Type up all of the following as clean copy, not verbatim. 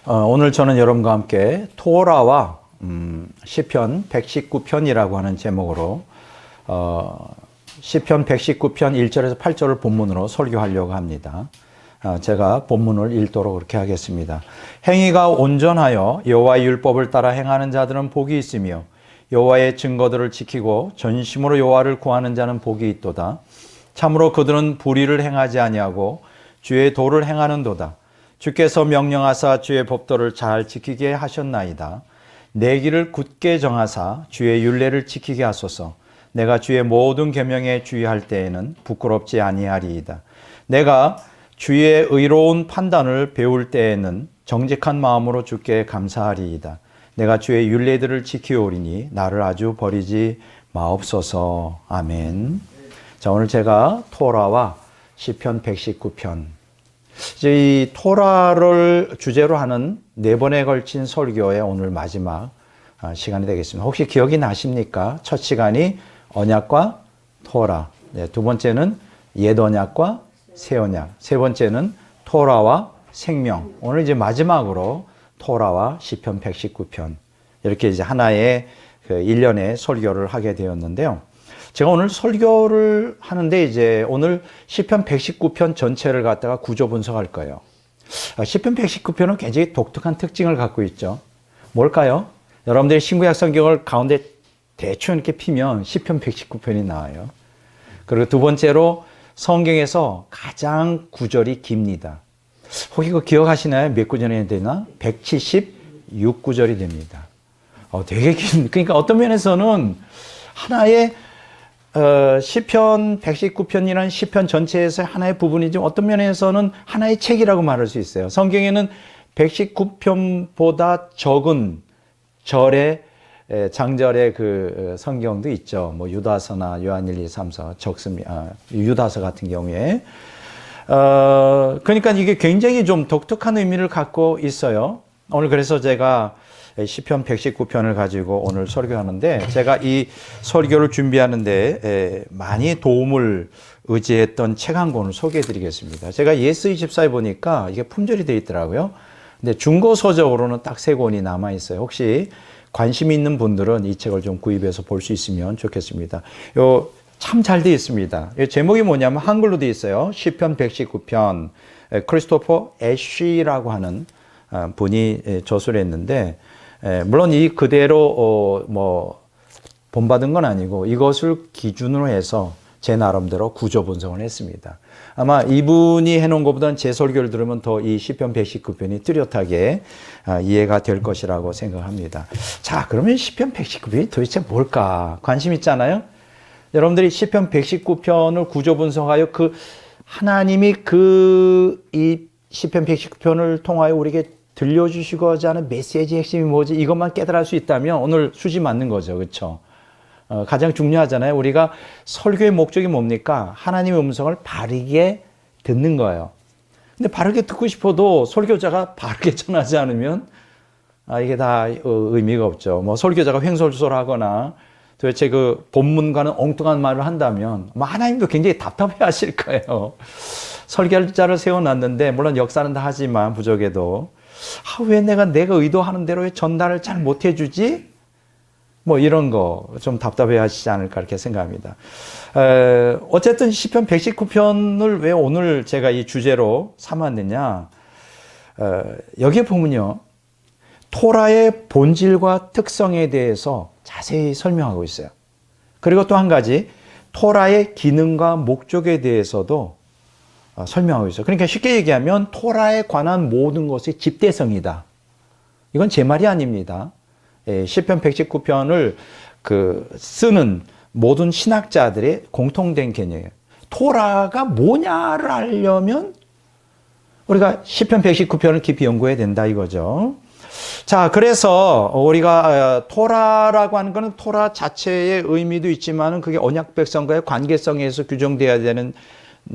오늘 저는 여러분과 함께 토라와 시편 119편이라고 하는 제목으로 시편 119편 1절에서 8절을 본문으로 설교하려고 합니다. 제가 본문을 읽도록 그렇게 하겠습니다. 행위가 온전하여 여호와의 율법을 따라 행하는 자들은 복이 있으며 여호와의 증거들을 지키고 전심으로 여호와를 구하는 자는 복이 있도다. 참으로 그들은 불의를 행하지 아니하고 주의 도를 행하는도다. 주께서 명령하사 주의 법도를 잘 지키게 하셨나이다. 내 길을 굳게 정하사 주의 율례를 지키게 하소서. 내가 주의 모든 계명에 주의할 때에는 부끄럽지 아니하리이다. 내가 주의 의로운 판단을 배울 때에는 정직한 마음으로 주께 감사하리이다. 내가 주의 율례들을 지키오리니 나를 아주 버리지 마옵소서. 아멘. 자, 오늘 제가 토라와 시편 119편, 이제 이 토라를 주제로 하는 4번에 걸친 설교의 오늘 마지막 시간이 되겠습니다. 혹시 기억이 나십니까? 첫 시간이 언약과 토라, 두 번째는 옛 언약과 새 언약, 세 번째는 토라와 생명, 오늘 이제 마지막으로 토라와 시편 119편, 이렇게 이제 하나의 그 1년의 설교를 하게 되었는데요. 제가 오늘 설교를 하는데 이제 오늘 시편 119편 전체를 갖다가 구조 분석할 거예요. 시편 119편은 굉장히 독특한 특징을 갖고 있죠. 뭘까요? 여러분들이 신구약 성경을 가운데 대충 이렇게 피면 시편 119편이 나와요. 그리고 두 번째로 성경에서 가장 구절이 깁니다. 혹시 그거 기억하시나요? 몇 구절이 되나? 176구절이 됩니다. 되게 긴, 그러니까 어떤 면에서는 하나의 시편 119편이라는 시편 전체에서 하나의 부분이지만 어떤 면에서는 하나의 책이라고 말할 수 있어요. 성경에는 119편보다 적은 절의 장절의 그 성경도 있죠. 뭐 유다서나 요한 1, 2, 3, 4 적습니다. 유다서 같은 경우에 그러니까 이게 굉장히 좀 독특한 의미를 갖고 있어요. 오늘 그래서 제가 시편 119편을 가지고 오늘 설교하는데, 제가 이 설교를 준비하는데 많이 도움을 의지했던 책 한 권을 소개해 드리겠습니다. 제가 예스24에 보니까 이게 품절이 되어 있더라고요. 근데 중고 서적으로는 딱 3권이 남아 있어요. 혹시 관심 있는 분들은 이 책을 좀 구입해서 볼 수 있으면 좋겠습니다. 참 잘 되어 있습니다. 제목이 뭐냐면 한글로 되어 있어요. 시편 119편, 크리스토퍼 애쉬라고 하는 분이 저술을 했는데, 물론 이 그대로 본받은 건 아니고 이것을 기준으로 해서 제 나름대로 구조 분석을 했습니다. 아마 이분이 해놓은 것보다는 제 설교를 들으면 더 이 시편 119편이 뚜렷하게 이해가 될 것이라고 생각합니다. 자, 그러면 시편 119편이 도대체 뭘까? 관심 있잖아요? 여러분들이 시편 119편을 구조 분석하여 하나님이 이 시편 119편을 통하여 우리에게 들려주시고자 하는 메시지의 핵심이 뭐지? 이것만 깨달을 수 있다면 오늘 수지 맞는 거죠. 그렇죠? 가장 중요하잖아요. 우리가 설교의 목적이 뭡니까? 하나님의 음성을 바르게 듣는 거예요. 근데 바르게 듣고 싶어도 설교자가 바르게 전하지 않으면 이게 다 의미가 없죠. 뭐 설교자가 횡설수설하거나 도대체 그 본문과는 엉뚱한 말을 한다면 하나님도 굉장히 답답해 하실 거예요. 설교자를 세워놨는데 물론 역사는 다 하지만 부족해도 왜 내가 의도하는 대로의 전달을 잘 못해주지? 뭐 이런 거 좀 답답해 하시지 않을까 이렇게 생각합니다. 어쨌든 시편 119편을 왜 오늘 제가 이 주제로 삼았느냐? 여기에 보면요, 토라의 본질과 특성에 대해서 자세히 설명하고 있어요. 그리고 또 한 가지, 토라의 기능과 목적에 대해서도 설명하고 있어요. 그러니까 쉽게 얘기하면 토라에 관한 모든 것이 집대성이다. 이건 제 말이 아닙니다. 시편 119편을 쓰는 모든 신학자들의 공통된 개념이에요. 토라가 뭐냐를 알려면 우리가 시편 119편을 깊이 연구해야 된다 이거죠. 자, 그래서 우리가 토라라고 하는 것은 토라 자체의 의미도 있지만 그게 언약 백성과의 관계성에서 규정돼야 되는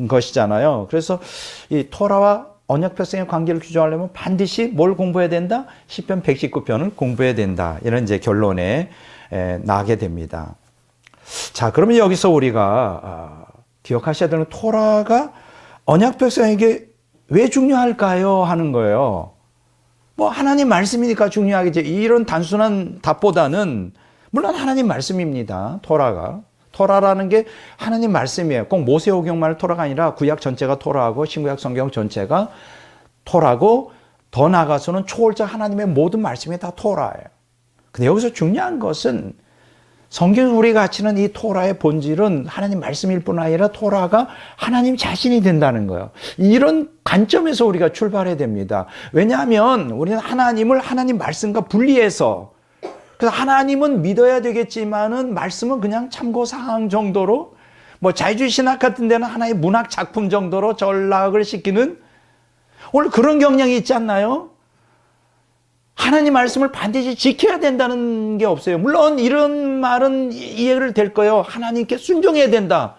것이잖아요. 그래서 이 토라와 언약 백성의 관계를 규정하려면 반드시 뭘 공부해야 된다? 시편 119편을 공부해야 된다. 이런 이제 결론에 나게 됩니다. 자, 그러면 여기서 우리가 기억하셔야 되는 토라가 언약 백성에게 왜 중요할까요? 하는 거예요. 뭐 하나님 말씀이니까 중요하겠지. 이런 단순한 답보다는 물론 하나님 말씀입니다. 토라가. 토라라는 게 하나님 말씀이에요. 꼭 모세오경만을 토라가 아니라 구약 전체가 토라하고 신구약 성경 전체가 토라고 더 나아가서는 초월자 하나님의 모든 말씀이 다 토라예요. 근데 여기서 중요한 것은 성경 우리가 가르치는 이 토라의 본질은 하나님 말씀일 뿐 아니라 토라가 하나님 자신이 된다는 거예요. 이런 관점에서 우리가 출발해야 됩니다. 왜냐하면 우리는 하나님을 하나님 말씀과 분리해서 그래서 하나님은 믿어야 되겠지만은 말씀은 그냥 참고사항 정도로 뭐 자유주의 신학 같은 데는 하나의 문학 작품 정도로 전락을 시키는 오늘 그런 경향이 있지 않나요? 하나님 말씀을 반드시 지켜야 된다는 게 없어요. 물론 이런 말은 이해를 될 거예요. 하나님께 순종해야 된다.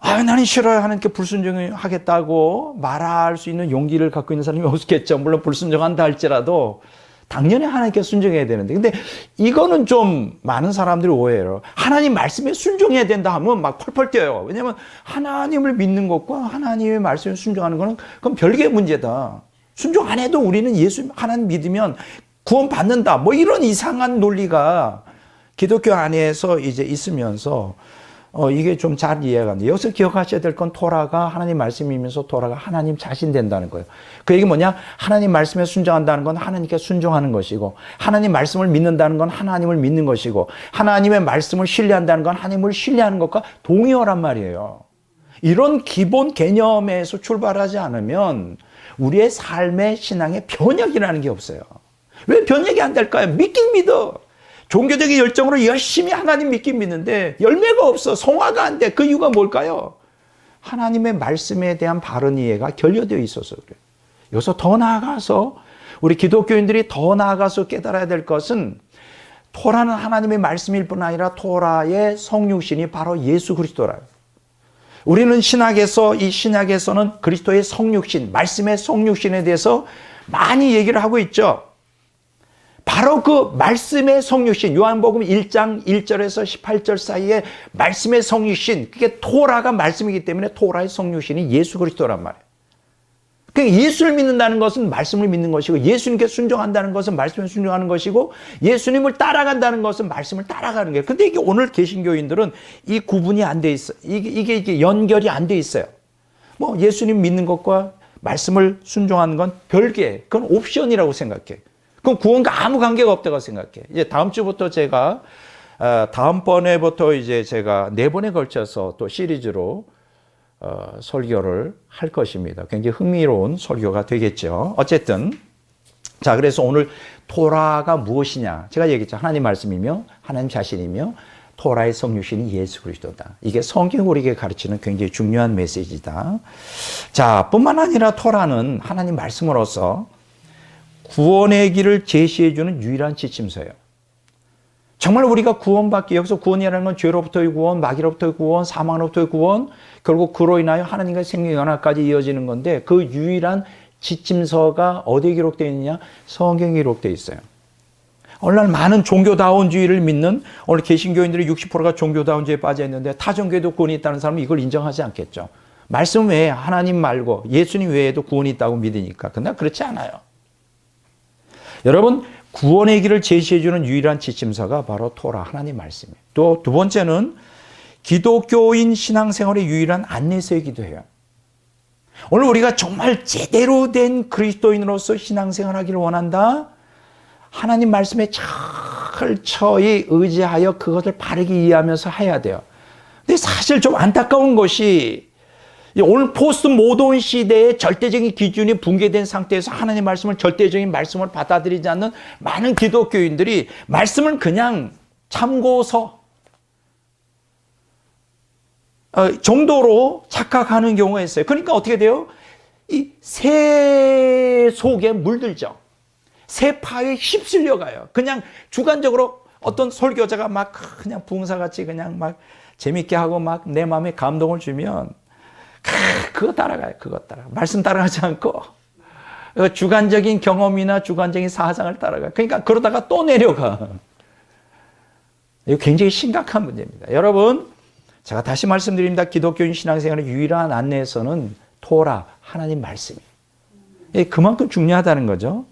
나는 싫어요. 하나님께 불순종하겠다고 말할 수 있는 용기를 갖고 있는 사람이 없겠죠. 물론 불순종한다 할지라도 당연히 하나님께 순종해야 되는데 근데 이거는 좀 많은 사람들이 오해해요. 하나님 말씀에 순종해야 된다 하면 막 펄펄 뛰어요. 왜냐하면 하나님을 믿는 것과 하나님의 말씀에 순종하는 거는 그건 별개의 문제다. 순종 안 해도 우리는 예수 하나님 믿으면 구원 받는다. 뭐 이런 이상한 논리가 기독교 안에서 이제 있으면서 이게 좀 잘 이해가 안 돼요. 여기서 기억하셔야 될 건 토라가 하나님 말씀이면서 토라가 하나님 자신 된다는 거예요. 그 얘기 뭐냐? 하나님 말씀에 순종한다는 건 하나님께 순종하는 것이고 하나님 말씀을 믿는다는 건 하나님을 믿는 것이고 하나님의 말씀을 신뢰한다는 건 하나님을 신뢰하는 것과 동의어란 말이에요. 이런 기본 개념에서 출발하지 않으면 우리의 삶의 신앙에 변혁이라는 게 없어요. 왜 변혁이 안 될까요? 믿긴 믿어. 종교적인 열정으로 열심히 하나님 믿긴 믿는데 열매가 없어. 성화가 안 돼. 그 이유가 뭘까요? 하나님의 말씀에 대한 바른 이해가 결여되어 있어서 그래요. 여기서 더 나아가서 우리 기독교인들이 더 나아가서 깨달아야 될 것은 토라는 하나님의 말씀일 뿐 아니라 토라의 성육신이 바로 예수 그리스도라요. 우리는 신학에서 이 신약에서는 그리스도의 성육신, 말씀의 성육신에 대해서 많이 얘기를 하고 있죠. 바로 그 말씀의 성육신, 요한복음 1장 1절에서 18절 사이에 말씀의 성육신, 그게 토라가 말씀이기 때문에 토라의 성육신이 예수 그리스도란 말이에요. 그러니까 예수를 믿는다는 것은 말씀을 믿는 것이고 예수님께 순종한다는 것은 말씀에 순종하는 것이고 예수님을 따라간다는 것은 말씀을 따라가는 거예요. 근데 이게 오늘 개신교인들은 이 구분이 안 돼 있어요. 이게 연결이 안 돼 있어요. 뭐 예수님 믿는 것과 말씀을 순종하는 건 별개, 그건 옵션이라고 생각해. 그건 구원과 아무 관계가 없다고 생각해. 이제 다음 주부터 제가 다음번에부터 이제 제가 4번에 걸쳐서 또 시리즈로 설교를 할 것입니다. 굉장히 흥미로운 설교가 되겠죠. 어쨌든 자, 그래서 오늘 토라가 무엇이냐? 제가 얘기했죠. 하나님 말씀이며 하나님 자신이며 토라의 성육신이 예수 그리스도다. 이게 성경 우리에게 가르치는 굉장히 중요한 메시지다. 자, 뿐만 아니라 토라는 하나님 말씀으로서 구원의 길을 제시해주는 유일한 지침서예요. 정말 우리가 구원받기, 여기서 구원이라는 건 죄로부터의 구원, 마귀로부터의 구원, 사망로부터의 구원, 결국 그로 인하여 하나님과 생명연합까지 이어지는 건데 그 유일한 지침서가 어디에 기록되어 있느냐? 성경에 기록되어 있어요. 오늘날 많은 종교다운주의를 믿는 오늘 개신교인들의 60%가 종교다운주의에 빠져 있는데 타 종교에도 구원이 있다는 사람은 이걸 인정하지 않겠죠. 말씀 외에 하나님 말고 예수님 외에도 구원이 있다고 믿으니까. 근데 그렇지 않아요. 여러분, 구원의 길을 제시해주는 유일한 지침서가 바로 토라, 하나님 말씀이에요. 또 두 번째는 기독교인 신앙생활의 유일한 안내서이기도 해요. 오늘 우리가 정말 제대로 된 그리스도인으로서 신앙생활하기를 원한다? 하나님 말씀에 철저히 의지하여 그것을 바르게 이해하면서 해야 돼요. 근데 사실 좀 안타까운 것이 오늘 포스트 모던 시대의 절대적인 기준이 붕괴된 상태에서 하나님 말씀을 절대적인 말씀을 받아들이지 않는 많은 기독교인들이 말씀을 그냥 참고서 정도로 착각하는 경우가 있어요. 그러니까 어떻게 돼요? 이 새 속에 물들죠. 새 파에 휩쓸려 가요. 그냥 주관적으로 어떤 설교자가 막 그냥 부흥사같이 그냥 막 재밌게 하고 막 내 마음에 감동을 주면 그거 따라가요. 그거 따라. 말씀 따라가지 않고 주관적인 경험이나 주관적인 사상을 따라가요. 그러니까 그러다가 또 내려가. 이거 굉장히 심각한 문제입니다. 여러분, 제가 다시 말씀드립니다. 기독교인 신앙생활의 유일한 안내에서는 토라, 하나님 말씀이에요. 그만큼 중요하다는 거죠.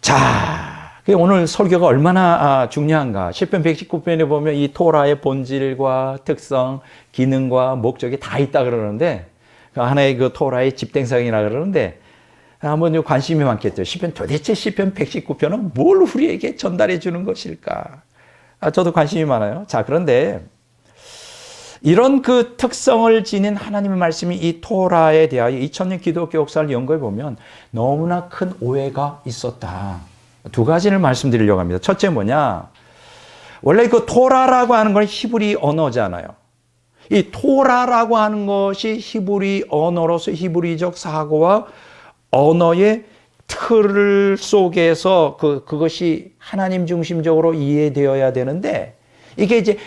자, 오늘 설교가 얼마나 중요한가. 시편 119편에 보면 이 토라의 본질과 특성, 기능과 목적이 다 있다 그러는데, 하나의 그 토라의 집행성이라 그러는데, 한번 관심이 많겠죠. 도대체 시편 119편은 뭘 우리에게 전달해 주는 것일까? 저도 관심이 많아요. 자, 그런데 이런 그 특성을 지닌 하나님의 말씀이 이 토라에 대하여 2000년 기독교 역사를 연구해 보면 너무나 큰 오해가 있었다. 두 가지를 말씀드리려고 합니다. 첫째 뭐냐? 원래 그 토라라고 하는 건 히브리 언어잖아요. 이 토라라고 하는 것이 히브리 언어로서 히브리적 사고와 언어의 틀 속에서 그것이 하나님 중심적으로 이해되어야 되는데, 이게 이제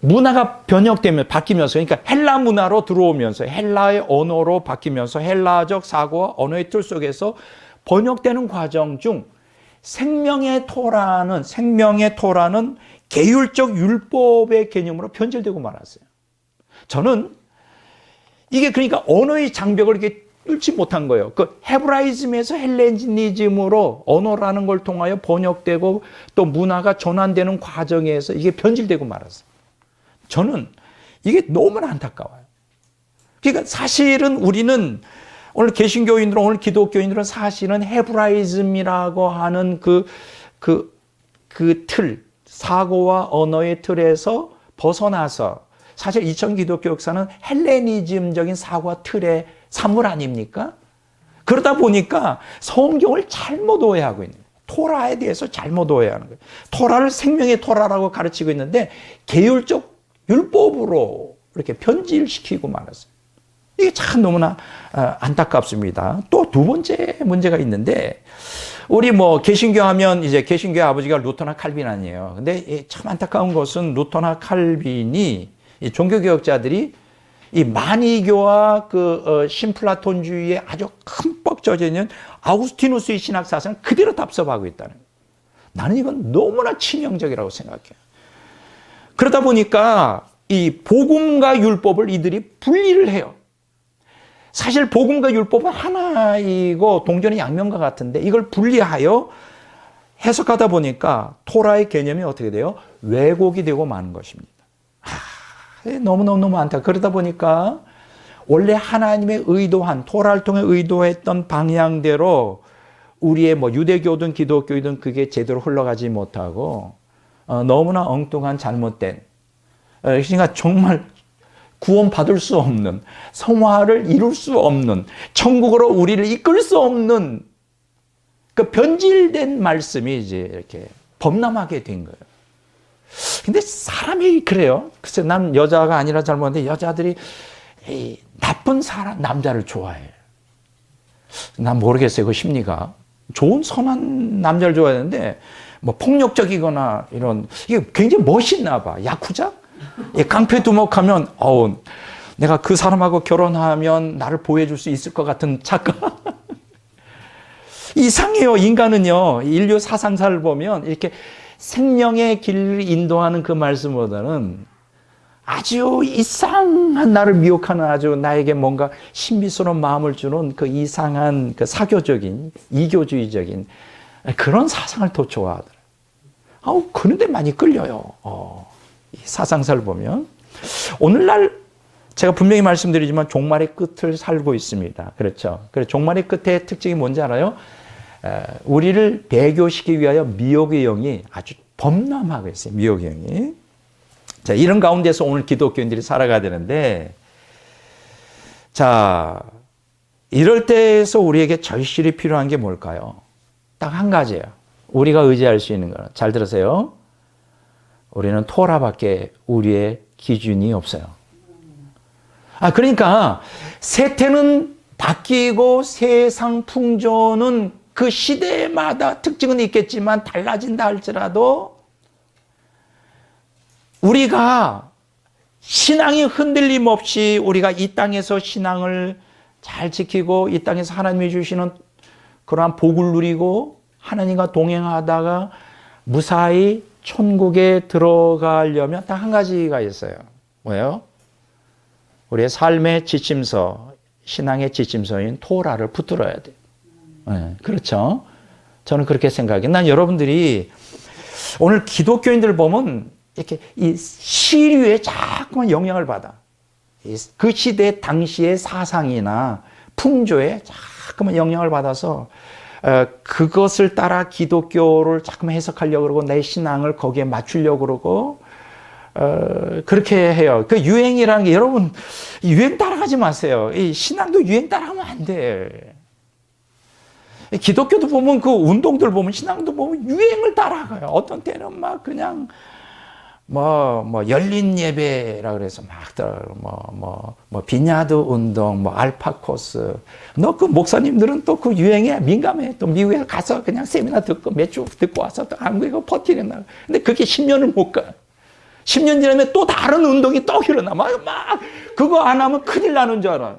문화가 변형되면 바뀌면서, 그러니까 헬라 문화로 들어오면서 헬라의 언어로 바뀌면서 헬라적 사고와 언어의 틀 속에서 번역되는 과정 중 생명의 토라는 계율적 율법의 개념으로 변질되고 말았어요. 저는 이게 그러니까 언어의 장벽을 이렇게 뚫지 못한 거예요. 그 헤브라이즘에서 헬레니즘으로 언어라는 걸 통하여 번역되고 또 문화가 전환되는 과정에서 이게 변질되고 말았어요. 저는 이게 너무나 안타까워요. 그러니까 사실은 우리는 오늘 개신교인들은, 오늘 기독교인들은 사실은 헤브라이즘이라고 하는 그 틀, 사고와 언어의 틀에서 벗어나서 사실 2000 기독교 역사는 헬레니즘적인 사고와 틀의 산물 아닙니까? 그러다 보니까 성경을 잘못 오해하고 있는 거예요. 토라에 대해서 잘못 오해하는 거예요. 토라를 생명의 토라라고 가르치고 있는데 계율적 율법으로 이렇게 변질시키고 말았어요. 이게 참 너무나 안타깝습니다. 또 두 번째 문제가 있는데, 우리 개신교 하면 이제 개신교의 아버지가 루터나 칼빈 아니에요. 근데 참 안타까운 것은 루터나 칼빈이 이 종교개혁자들이 이 만이교와 신플라톤주의에 아주 흠뻑 젖어 있는 아우구스티누스의 신학 사상을 그대로 답습하고 있다는 거예요. 나는 이건 너무나 치명적이라고 생각해요. 그러다 보니까 이 복음과 율법을 이들이 분리를 해요. 사실 복음과 율법은 하나이고 동전의 양면과 같은데 이걸 분리하여 해석하다 보니까 토라의 개념이 어떻게 돼요? 왜곡이 되고 마는 것입니다. 너무 안타까워. 그러다 보니까 원래 하나님의 의도한, 토라를 통해 의도했던 방향대로 우리의 유대교든 기독교든 그게 제대로 흘러가지 못하고 너무나 엉뚱한 잘못된, 그러니까 정말 구원받을 수 없는, 성화를 이룰 수 없는, 천국으로 우리를 이끌 수 없는 그 변질된 말씀이 이제 이렇게 범람하게 된 거예요. 근데 사람이 그래요. 글쎄, 난 여자가 아니라 잘못했는데 여자들이 나쁜 남자를 좋아해. 난 모르겠어요. 그 심리가. 좋은 선한 남자를 좋아하는데 폭력적이거나 이런, 이게 굉장히 멋있나 봐. 야쿠자? 깡패 두목하면 내가 그 사람하고 결혼하면 나를 보호해줄 수 있을 것 같은 착각. 이상해요. 인간은요, 인류 사상사를 보면 이렇게 생명의 길을 인도하는 그 말씀보다는 아주 이상한, 나를 미혹하는, 아주 나에게 뭔가 신비스러운 마음을 주는 그 이상한 그 사교적인, 이교주의적인 그런 사상을 더 좋아하더라고요. 그런데 많이 끌려요. 이 사상사를 보면. 오늘날 제가 분명히 말씀드리지만 종말의 끝을 살고 있습니다. 그렇죠. 그래서 종말의 끝의 특징이 뭔지 알아요? 우리를 배교시키기 위하여 미혹의 영이 아주 범람하고 있어요. 미혹의 영이. 자, 이런 가운데서 오늘 기독교인들이 살아가야 되는데, 자, 이럴 때에서 우리에게 절실히 필요한 게 뭘까요? 딱 한 가지예요. 우리가 의지할 수 있는 거는. 잘 들으세요. 우리는 토라밖에 우리의 기준이 없어요. 그러니까 세태는 바뀌고 세상 풍조는 그 시대마다 특징은 있겠지만 달라진다 할지라도 우리가 신앙이 흔들림 없이 우리가 이 땅에서 신앙을 잘 지키고 이 땅에서 하나님이 주시는 그러한 복을 누리고 하나님과 동행하다가 무사히 천국에 들어가려면 딱 한 가지가 있어요. 뭐예요? 우리의 삶의 지침서, 신앙의 지침서인 토라를 붙들어야 돼요. 네, 그렇죠? 저는 그렇게 생각해요. 난 여러분들이 오늘 기독교인들 보면 이렇게 이 시류에 자꾸만 영향을 받아. 그 시대 당시의 사상이나 풍조에 자꾸만 영향을 받아서 그것을 따라 기독교를 자꾸만 해석하려고 그러고 내 신앙을 거기에 맞추려고 그러고 그렇게 해요. 그 유행이라는 게 여러분 유행 따라가지 마세요. 이 신앙도 유행 따라가면 안 돼. 기독교도 보면 그 운동들 보면 신앙도 보면 유행을 따라가요. 어떤 때는 막 그냥 열린 예배라 그래서 막 비냐드 운동, 알파 코스. 너 그 목사님들은 또 그 유행에 민감해. 또 미국에 가서 그냥 세미나 듣고 몇 주 듣고 와서 또 한국에 퍼뜨리는 날. 근데 그게 10년을 못 가. 10년 지나면 또 다른 운동이 또 일어나. 막 그거 안 하면 큰일 나는 줄 알아.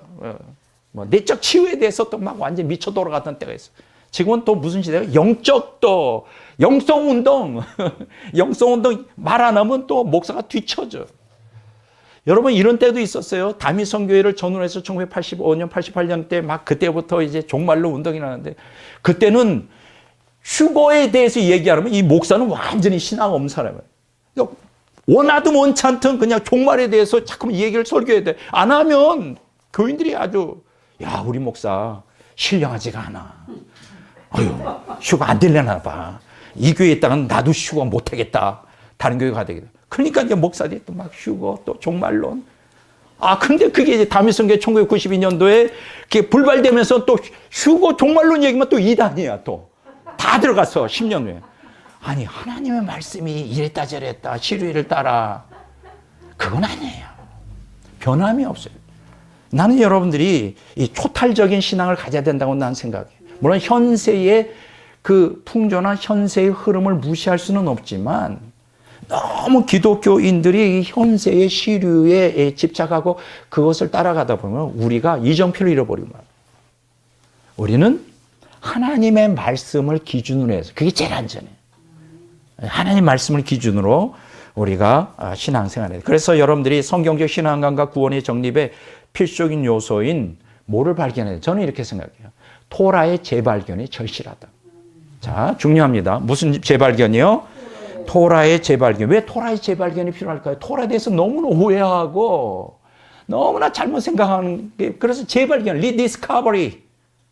내적 치유에 대해서 또 막 완전 미쳐 돌아갔던 때가 있어. 지금은 또 무슨 시대가 영적 또 영성운동 영성운동 말 안 하면 또 목사가 뒤쳐져. 여러분 이런 때도 있었어요. 다미성교회를 전원해서 1985년 88년 때 막 그때부터 이제 종말로 운동이 나는데 그때는 휴거에 대해서 얘기하면 이 목사는 완전히 신앙 없는 사람이에요. 원하든 원치 않든 그냥 종말에 대해서 자꾸 얘기를 설교해야 돼. 안 하면 교인들이 아주 야 우리 목사 신령하지가 않아. 어휴 휴가 안 되려나 봐. 이 교회에 있다가는 나도 휴가 못하겠다. 다른 교회 가야 되겠다. 그러니까 이제 목사들이 또 막 휴거 또 종말론. 근데 그게 이제 다미성교회 1992년도에 그게 불발되면서 또 휴거 종말론 얘기만 또 이단이야 또. 다 들어갔어 10년 후에. 아니 하나님의 말씀이 이랬다 저랬다 시류를 따라 그건 아니에요. 변함이 없어요. 나는 여러분들이 이 초탈적인 신앙을 가져야 된다고 나는 생각해요. 물론 현세의 그 풍조나 현세의 흐름을 무시할 수는 없지만 너무 기독교인들이 현세의 시류에 집착하고 그것을 따라가다 보면 우리가 이정표를 잃어버리고 말이에요. 우리는 하나님의 말씀을 기준으로 해서 그게 제일 안전해요. 하나님 말씀을 기준으로 우리가 신앙생활해야 돼요. 그래서 여러분들이 성경적 신앙관과 구원의 정립의 필수적인 요소인 뭐를 발견해야 돼요? 저는 이렇게 생각해요. 토라의 재발견이 절실하다. 자, 중요합니다. 무슨 재발견이요? 토라의 재발견. 왜 토라의 재발견이 필요할까요? 토라에 대해서 너무나 오해하고 너무나 잘못 생각하는 게 그래서 재발견, rediscovery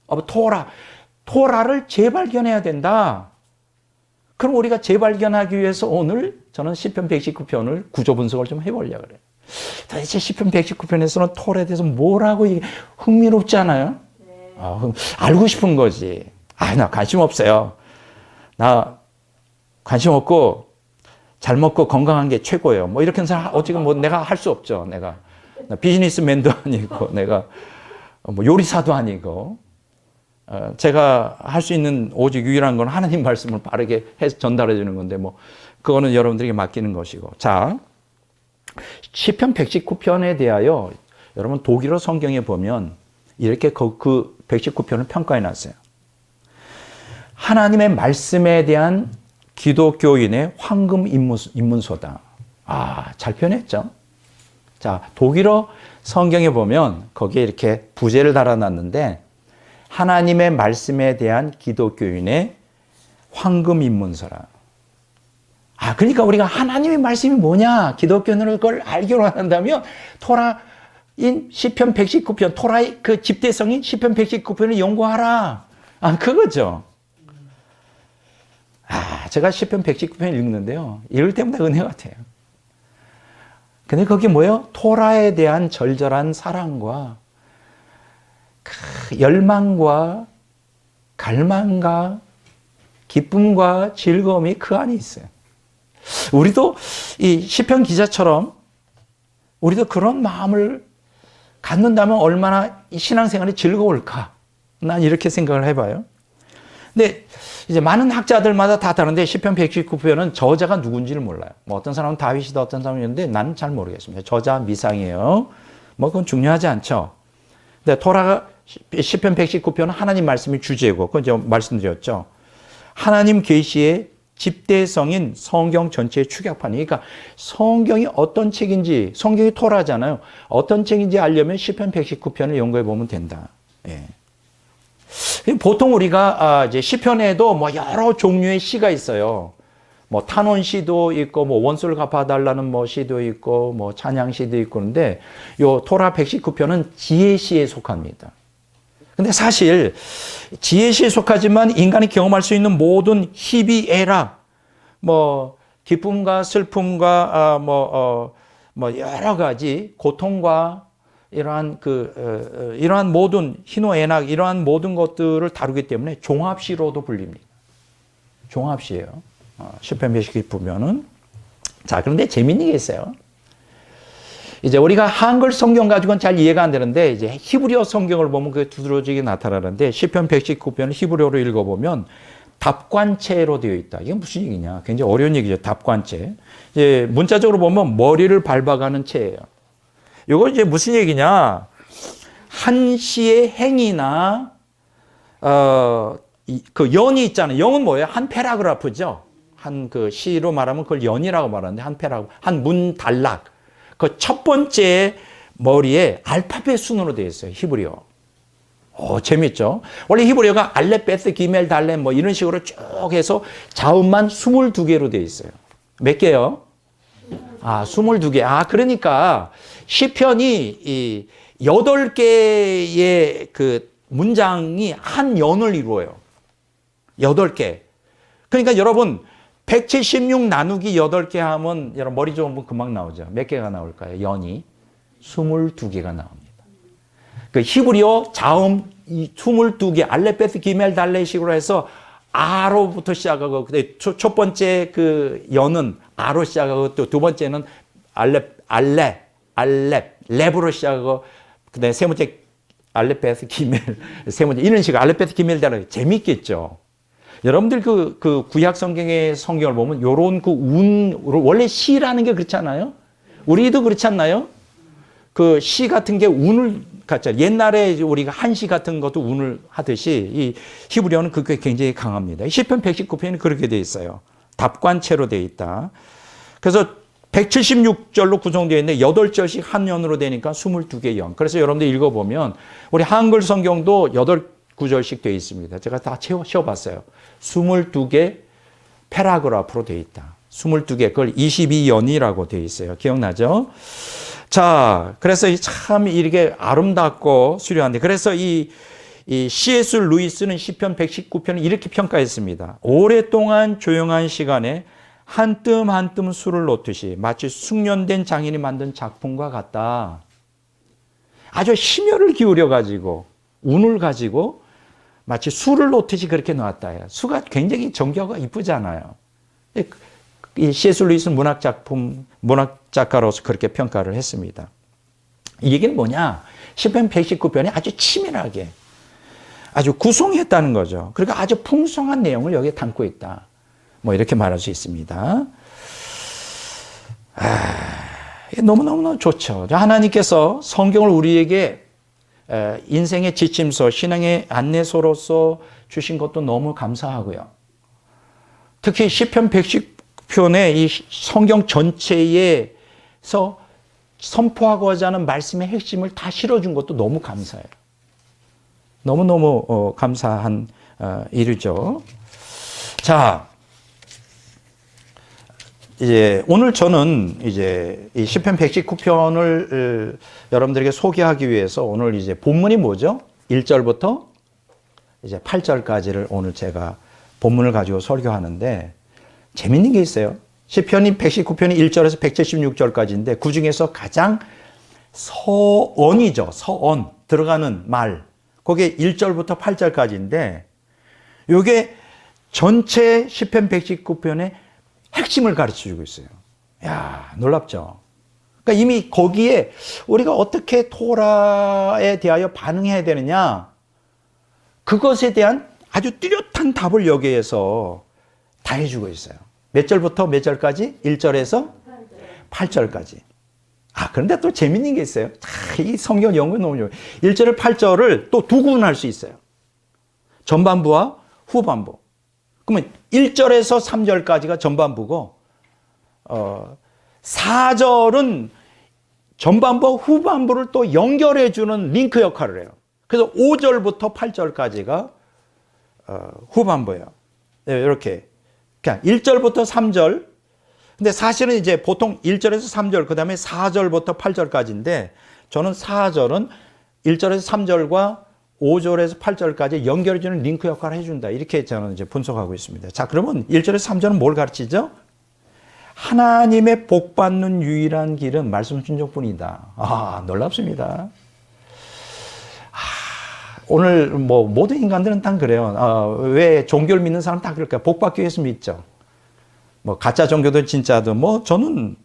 of Torah. 토라를 재발견해야 된다. 그럼 우리가 재발견하기 위해서 오늘 저는 시편 119편을 구조 분석을 좀 해보려고 그래요. 도대체 시편 119편에서는 토라에 대해서 뭐라고 흥미롭지 않아요? 알고 싶은 거지. 나 관심 없어요. 나 관심 없고 잘 먹고 건강한 게 최고예요. 뭐 이렇게 사람 어떻게 내가 할 수 없죠. 나 비즈니스맨도 아니고 내가 요리사도 아니고 제가 할 수 있는 오직 유일한 건 하나님 말씀을 바르게 해서 전달해 주는 건데 그거는 여러분들에게 맡기는 것이고. 자, 시편 119편에 대하여 여러분 독일어 성경에 보면 이렇게 그 119편을 평가해 놨어요. 하나님의 말씀에 대한 기독교인의 황금 입문서다. 잘 표현했죠? 자, 독일어 성경에 보면 거기에 이렇게 부제를 달아놨는데 하나님의 말씀에 대한 기독교인의 황금 입문서라. 그러니까 우리가 하나님의 말씀이 뭐냐? 기독교인은 그걸 알기로 한다면 토라인 시편 119편, 토라의 그 집대성인 시편 119편을 연구하라. 그거죠. 제가 시편 119편 읽는데요. 읽을 때마다 은혜 같아요. 근데 거기 뭐예요? 토라에 대한 절절한 사랑과 열망과 갈망과 기쁨과 즐거움이 그 안에 있어요. 우리도 이 시편 기자처럼 우리도 그런 마음을 갖는다면 얼마나 이 신앙생활이 즐거울까? 난 이렇게 생각을 해봐요. 근데 이제 많은 학자들마다 다 다른데 시편 119편은 저자가 누군지를 몰라요. 어떤 사람은 다윗이다, 어떤 사람은 있는데 나는 잘 모르겠습니다. 저자 미상이에요. 그건 중요하지 않죠. 근데 토라가 시편 119편은 하나님 말씀이 주제고, 그건 제가 말씀드렸죠. 하나님 계시의 집대성인 성경 전체의 축약판이. 그러니까 성경이 어떤 책인지, 성경이 토라잖아요. 어떤 책인지 알려면 시편 119편을 연구해 보면 된다. 예. 보통 우리가 이제 시편에도 뭐 여러 종류의 시가 있어요. 뭐 탄원 시도 있고, 뭐 원수를 갚아달라는 뭐 시도 있고, 뭐 찬양 시도 있고, 그런데 요 토라 119편은 지혜시에 속합니다. 근데 사실 지혜시에 속하지만 인간이 경험할 수 있는 모든 희비 애락, 뭐 기쁨과 슬픔과 뭐 여러 가지 고통과 이러한 이러한 모든 희노애락, 이러한 모든 것들을 다루기 때문에 종합시로도 불립니다. 종합시예요. 시편 119편은. 자, 그런데 재밌는 게 있어요. 이제 우리가 한글 성경 가지고는 잘 이해가 안 되는데, 이제 히브리어 성경을 보면 그게 두드러지게 나타나는데, 시편 119편을 히브리어로 읽어보면 답관체로 되어 있다. 이게 무슨 얘기냐? 굉장히 어려운 얘기죠. 답관체. 이제 문자적으로 보면 머리를 밟아가는 체예요. 이거 이제 무슨 얘기냐? 한 시의 행위나 그 연이 있잖아요. 연은 뭐예요? 한 패라그라프죠. 한 그 시로 말하면 그걸 연이라고 말하는데, 한 패라그라프, 한 문 단락. 그 첫 번째 머리에 알파벳 순으로 되어 있어요. 히브리어. 재밌죠? 원래 히브리어가 알렙, 베트, 기멜, 달렙 뭐 이런 식으로 쭉 해서 자음만 22개로 되어 있어요. 몇 개요? 22개. 그러니까 시편이 이 8개의 그 문장이 한 연을 이루어요. 8개. 그러니까 여러분 176 나누기 8개 하면 여러분 머리 좋으면 금방 나오죠. 몇 개가 나올까요? 연이 22개가 나옵니다. 그 히브리어 자음 22개 알렙, 베트, 기멜, 달렛식으로 해서 아로부터 시작하고, 첫 번째 그 연은 아로 시작하고, 또 두 번째는 렙으로 시작하고, 그다음에 세 번째 알렙, 베트, 기멜, 세 번째 이런 식으로 알렙, 베트, 기멜, 달렛. 재밌겠죠? 여러분들 그 구약 성경의 성경을 보면 요런 그 원래 시라는 게 그렇잖아요. 우리도 그렇지 않나요? 그 시 같은 게 운을 갖잖아요. 옛날에 우리가 한시 같은 것도 운을 하듯이 이 히브리어는 그게 굉장히 강합니다. 시편 119편이 그렇게 되어 있어요. 답관체로 되어 있다. 그래서 176절로 구성되어 있는데 8절씩 한 연으로 되니까 22개 연. 그래서 여러분들 읽어보면 우리 한글 성경도 8구절씩 되어 있습니다. 제가 다 채워봤어요. 22개 패라그라프로 되어 있다. 22개, 그걸 22연이라고 되어 있어요. 기억나죠? 자, 그래서 참 이렇게 아름답고 수려한데, 그래서 이 C.S. 루이스는 시편 119편을 이렇게 평가했습니다. 오랫동안 조용한 시간에 한 뜸 한 뜸 술을 놓듯이 마치 숙련된 장인이 만든 작품과 같다. 아주 심혈을 기울여 가지고 운을 가지고 마치 술을 놓듯이 그렇게 놓았다. 수가 굉장히 정교하고 이쁘잖아요. 이 C.S. 루이스는 문학 작가로서 그렇게 평가를 했습니다. 이 얘기는 뭐냐? 시편 119편이 아주 치밀하게, 아주 구성했다는 거죠. 그러니까 아주 풍성한 내용을 여기에 담고 있다. 뭐 이렇게 말할 수 있습니다. 너무너무 좋죠. 하나님께서 성경을 우리에게 인생의 지침서, 신앙의 안내서로서 주신 것도 너무 감사하고요. 특히 시편 119편의 이 성경 전체에서 선포하고자 하는 말씀의 핵심을 다 실어준 것도 너무 감사해요. 너무너무 감사한 일이죠. 자, 이제 오늘 저는 이제 이 시편 119편을 여러분들에게 소개하기 위해서 오늘 이제 본문이 뭐죠? 1절부터 이제 8절까지를 오늘 제가 본문을 가지고 설교하는데, 재밌는 게 있어요. 시편이 119편이 1절에서 176절까지인데 그 중에서 가장 서언이죠. 서언 들어가는 말. 그게 1절부터 8절까지인데 이게 전체 시편 119편의 핵심을 가르쳐주고 있어요. 야, 놀랍죠? 그러니까 이미 거기에 우리가 어떻게 토라에 대하여 반응해야 되느냐, 그것에 대한 아주 뚜렷한 답을 여기에서 다 해주고 있어요. 몇 절부터 몇 절까지? 1절에서 8절까지. 그런데 또 재밌는 게 있어요. 이 성경 연구 너무 좋아요. 1절에 8절을 또 두 구분할 수 있어요. 전반부와 후반부. 그러면 1절에서 3절까지가 전반부고 4절은 전반부 후반부를 또 연결해 주는 링크 역할을 해요. 그래서 5절부터 8절까지가 후반부예요. 네, 이렇게 그냥 1절부터 3절. 근데 사실은 이제 보통 1절에서 3절, 그 다음에 4절부터 8절까지인데 저는 4절은 1절에서 3절과 5절에서 8절까지 연결해주는 링크 역할을 해준다. 이렇게 저는 이제 분석하고 있습니다. 자, 그러면 1절에서 3절은 뭘 가르치죠? 하나님의 복 받는 유일한 길은 말씀 순종뿐이다. 아, 놀랍습니다. 오늘 뭐 모든 인간들은 다 그래요. 왜 종교를 믿는 사람 다 그럴까요? 복 받기 위해서 믿죠. 뭐 가짜 종교든 진짜든 뭐 저는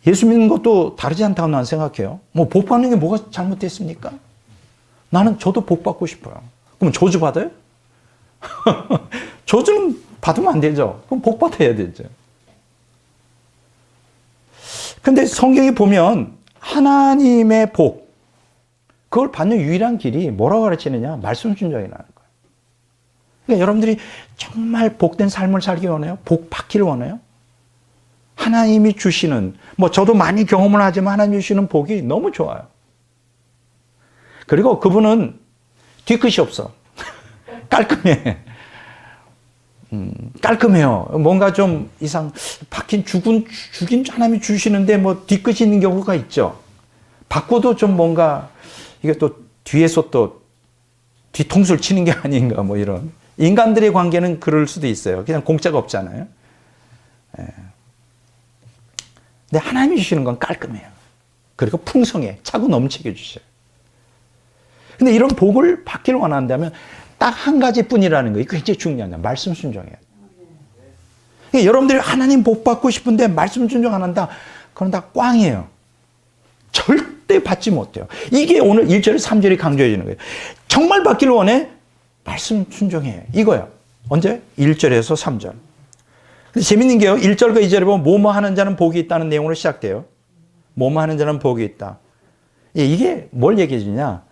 예수 믿는 것도 다르지 않다고 나는 생각해요. 뭐 복 받는 게 뭐가 잘못됐습니까? 저도 복 받고 싶어요. 그럼 저주 받아요? 저주는 받으면 안 되죠. 그럼 복 받아야 되죠. 근데 성경에 보면 하나님의 복, 그걸 받는 유일한 길이 뭐라고 가르치느냐? 말씀 순종이라는 거예요. 그러니까 여러분들이 정말 복된 삶을 살기 원해요? 복 받기를 원해요? 하나님이 주시는, 뭐 저도 많이 경험을 하지만 하나님이 주시는 복이 너무 좋아요. 그리고 그분은 뒤끝이 없어. 깔끔해. 깔끔해요. 뭔가 좀 박힌 죽인 하나님이 주시는데 뭐 뒤끝이 있는 경우가 있죠. 받고도 좀 뭔가 이게 또 뒤에서 또 뒤통수를 치는 게 아닌가 뭐 이런. 인간들의 관계는 그럴 수도 있어요. 그냥 공짜가 없잖아요. 예. 근데 하나님이 주시는 건 깔끔해요. 그리고 풍성해. 차고 넘치게 주셔요. 근데 이런 복을 받기를 원한다면 딱 한 가지뿐이라는 거예요. 이거 굉장히 중요한 거예요. 말씀 순종해야 돼요. 그러니까 여러분들이 하나님 복 받고 싶은데 말씀 순종 안 한다. 그건 다 꽝이에요. 절대 받지 못해요. 이게 오늘 1절, 3절이 강조해 주는 거예요. 정말 받기를 원해? 말씀 순종해. 이거야. 언제? 1절에서 3절. 근데 재밌는 게요. 1절과 2절에 보면 뭐뭐 하는 자는 복이 있다는 내용으로 시작돼요. 뭐뭐 하는 자는 복이 있다. 이게 뭘 얘기해 주냐?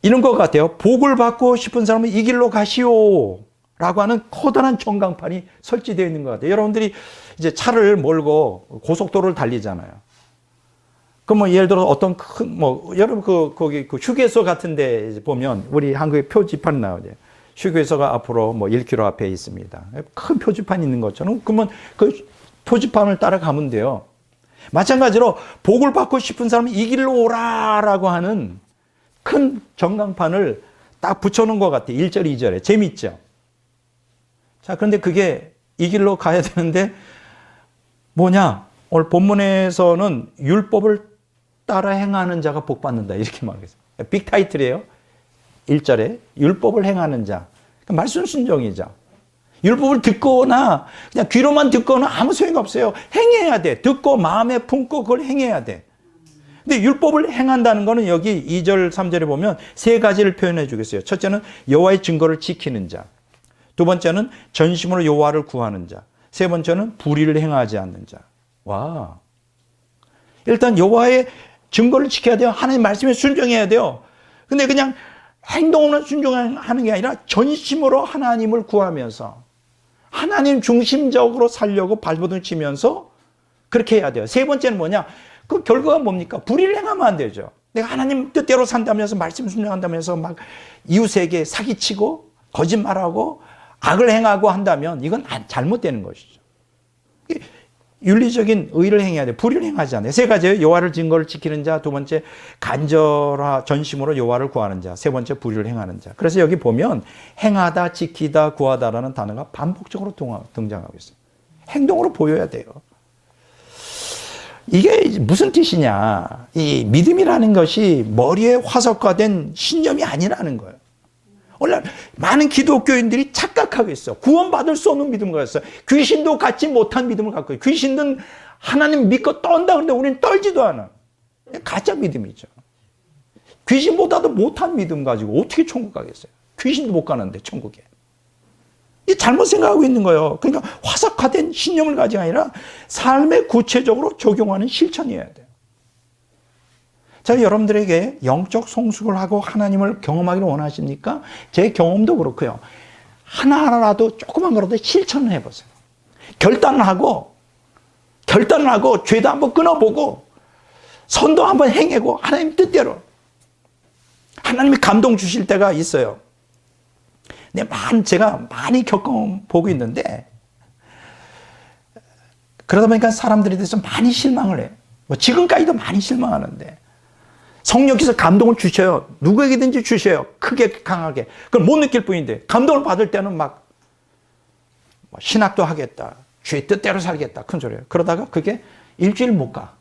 이런 것 같아요. 복을 받고 싶은 사람은 이 길로 가시오. 라고 하는 커다란 전광판이 설치되어 있는 것 같아요. 여러분들이 이제 차를 몰고 고속도로를 달리잖아요. 그럼 뭐 예를 들어 어떤 여러분 거기 휴게소 같은 데 보면 우리 한국에 표지판 나오죠. 휴게소가 앞으로 뭐 1km 앞에 있습니다. 큰 표지판 있는 것처럼 그러면 그 표지판을 따라가면 돼요. 마찬가지로 복을 받고 싶은 사람은 이 길로 오라라고 하는 큰 전광판을 딱 붙여놓은 것 같아요. 1절, 2절에. 재밌죠? 자, 그런데 그게 이 길로 가야 되는데 뭐냐? 오늘 본문에서는 율법을 따라 행하는 자가 복 받는다. 이렇게 말했어요. 빅 타이틀이에요. 1절에 율법을 행하는 자. 그러니까 말씀 순종이죠. 율법을 듣거나 그냥 귀로만 듣거나 아무 소용이 없어요. 행해야 돼. 듣고 마음에 품고 그걸 행해야 돼. 근데 율법을 행한다는 거는 여기 2절, 3절에 보면 세 가지를 표현해 주겠어요. 첫째는 여호와의 증거를 지키는 자. 두 번째는 전심으로 여호와를 구하는 자. 세 번째는 불의를 행하지 않는 자. 와. 일단 여호와의 증거를 지켜야 돼요. 하나님 말씀에 순종해야 돼요. 근데 그냥 행동으로 순종하는 게 아니라 전심으로 하나님을 구하면서 하나님 중심적으로 살려고 발버둥 치면서 그렇게 해야 돼요. 세 번째는 뭐냐? 그 결과가 뭡니까? 불의를 행하면 안 되죠. 내가 하나님 뜻대로 산다면서 말씀 순종한다면서 막 이웃에게 사기치고 거짓말하고 악을 행하고 한다면 이건 잘못되는 것이죠. 윤리적인 의를 행해야 돼. 불의를 행하지 않아요. 세 가지예요. 여호와를 증거를 지키는 자. 두 번째 간절하 전심으로 여호와를 구하는 자. 세 번째 불의를 행하는 자. 그래서 여기 보면 행하다, 지키다, 구하다라는 단어가 반복적으로 등장하고 있어요. 행동으로 보여야 돼요. 이게 무슨 뜻이냐? 이 믿음이라는 것이 머리에 화석화된 신념이 아니라는 거예요. 원래 많은 기독교인들이 착각하고 있어. 구원받을 수 없는 믿음을 가졌어요. 귀신도 갖지 못한 믿음을 갖고 있어요. 귀신은 하나님 믿고 떤다 그러는데 우리는 떨지도 않아. 가짜 믿음이죠. 귀신보다도 못한 믿음 가지고 어떻게 천국 가겠어요? 귀신도 못 가는데 천국에. 이 잘못 생각하고 있는 거예요. 그러니까 화석화된 신념을 가지고 아니라 삶에 구체적으로 적용하는 실천이어야 돼요. 제가 여러분들에게 영적 성숙을 하고 하나님을 경험하기를 원하십니까? 제 경험도 그렇고요. 하나하나라도 조그만 거라도 실천을 해보세요. 결단을 하고 죄도 한번 끊어보고 선도 한번 행하고 하나님 뜻대로 하나님이 감동 주실 때가 있어요. 근데 제가 많이 겪어보고 있는데 그러다 보니까 사람들에 대해서 많이 실망을 해요. 지금까지도 많이 실망하는데 성령께서 감동을 주셔요. 누구에게든지 주셔요. 크게 강하게. 그걸 못 느낄 뿐인데 감동을 받을 때는 막 신학도 하겠다. 주의 뜻대로 살겠다. 큰 소리예요. 그러다가 그게 일주일 못 가.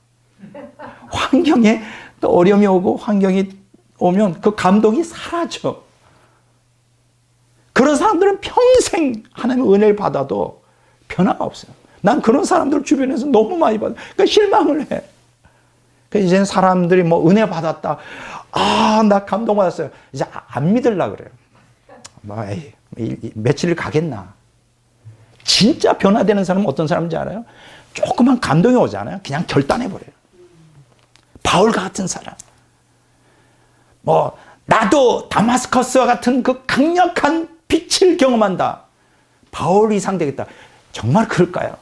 환경에 또 어려움이 오고 환경이 오면 그 감동이 사라져. 그런 사람들은 평생 하나님의 은혜를 받아도 변화가 없어요. 난 그런 사람들 주변에서 너무 많이 받아요. 그러니까 실망을 해. 그래서 이제는 사람들이 뭐 은혜 받았다. 나 감동받았어요. 이제 안 믿으려고 그래요. 며칠 가겠나. 진짜 변화되는 사람은 어떤 사람인지 알아요? 조그만 감동이 오잖아요. 그냥 결단해버려요. 바울 같은 사람. 나도 다마스커스와 같은 그 강력한 빛을 경험한다. 바울 이상 되겠다. 정말 그럴까요?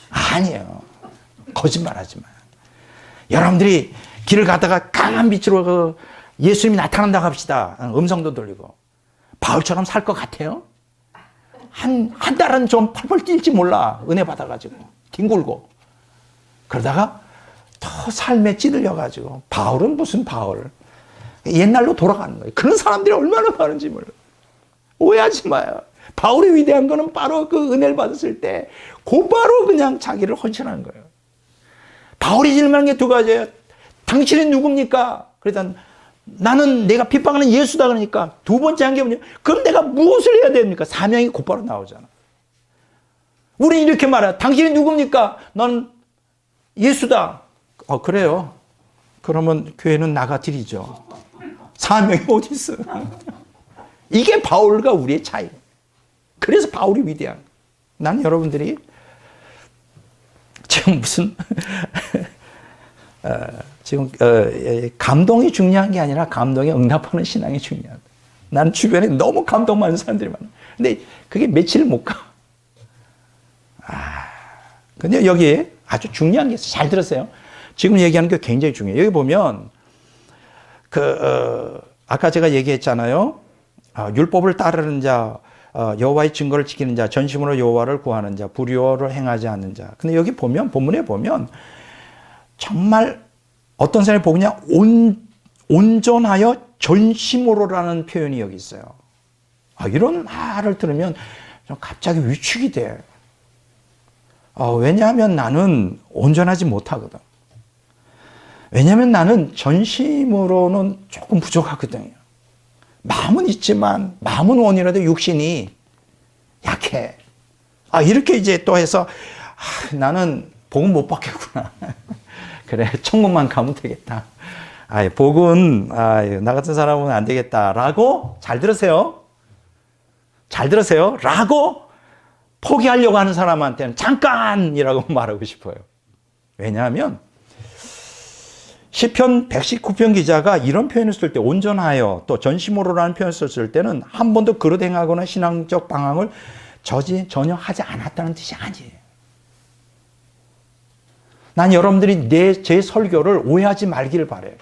아니에요. 거짓말하지 마요. 여러분들이 길을 가다가 강한 빛으로 예수님이 나타난다고 합시다. 음성도 들리고. 바울처럼 살 것 같아요? 한 달은 좀 펄펄 뛸지 몰라. 은혜 받아가지고. 뒹굴고. 그러다가 더 삶에 찌들려가지고. 바울은 무슨 바울. 옛날로 돌아가는 거예요. 그런 사람들이 얼마나 많은지 몰라요. 오해하지 마요. 바울이 위대한 거는 바로 그 은혜를 받았을 때 곧바로 그냥 자기를 헌신하는 거예요. 바울이 질문한 게 두 가지예요. 당신은 누굽니까? 그러니까 나는 내가 핍박하는 예수다 그러니까 두 번째 한 게 뭐냐? 그럼 내가 무엇을 해야 됩니까? 사명이 곧바로 나오잖아. 우리 이렇게 말해요. 당신이 누굽니까? 넌 예수다. 그래요. 그러면 교회는 나가 드리죠. 사명이 어디 있어? 이게 바울과 우리의 차이. 그래서 바울이 위대한. 난 여러분들이 지금 무슨 지금 감동이 중요한 게 아니라 감동에 응답하는 신앙이 중요하다. 나는 주변에 너무 감동 많은 사람들이 많아. 근데 그게 며칠 못 가. 근데 여기에 아주 중요한 게 있어요. 잘 들으세요. 지금 얘기하는 게 굉장히 중요해요. 여기 보면 아까 제가 얘기했잖아요. 율법을 따르는 자, 여호와의 증거를 지키는 자, 전심으로 여호와를 구하는 자, 불의를 행하지 않는 자. 근데 여기 보면 본문에 보면 정말 어떤 사람이 보냐 온전하여 전심으로라는 표현이 여기 있어요. 이런 말을 들으면 좀 갑자기 위축이 돼. 왜냐하면 나는 온전하지 못하거든. 왜냐하면 나는 전심으로는 조금 부족하거든요. 마음은 있지만 마음은 원이라도 육신이 약해. 이렇게 이제 또 해서 나는 복음 못 받겠구나. 그래 천국만 가면 되겠다. 복은 나 같은 사람은 안 되겠다라고 잘 들으세요. 잘 들으세요. 라고 포기하려고 하는 사람한테는 잠깐이라고 말하고 싶어요. 왜냐하면 시편 119편 기자가 이런 표현을 쓸 때 온전하여 또 전심으로라는 표현을 썼을 때는 한 번도 그릇 행하거나 신앙적 방황을 전혀 하지 않았다는 뜻이 아니에요. 난 여러분들이 제 설교를 오해하지 말기를 바라요.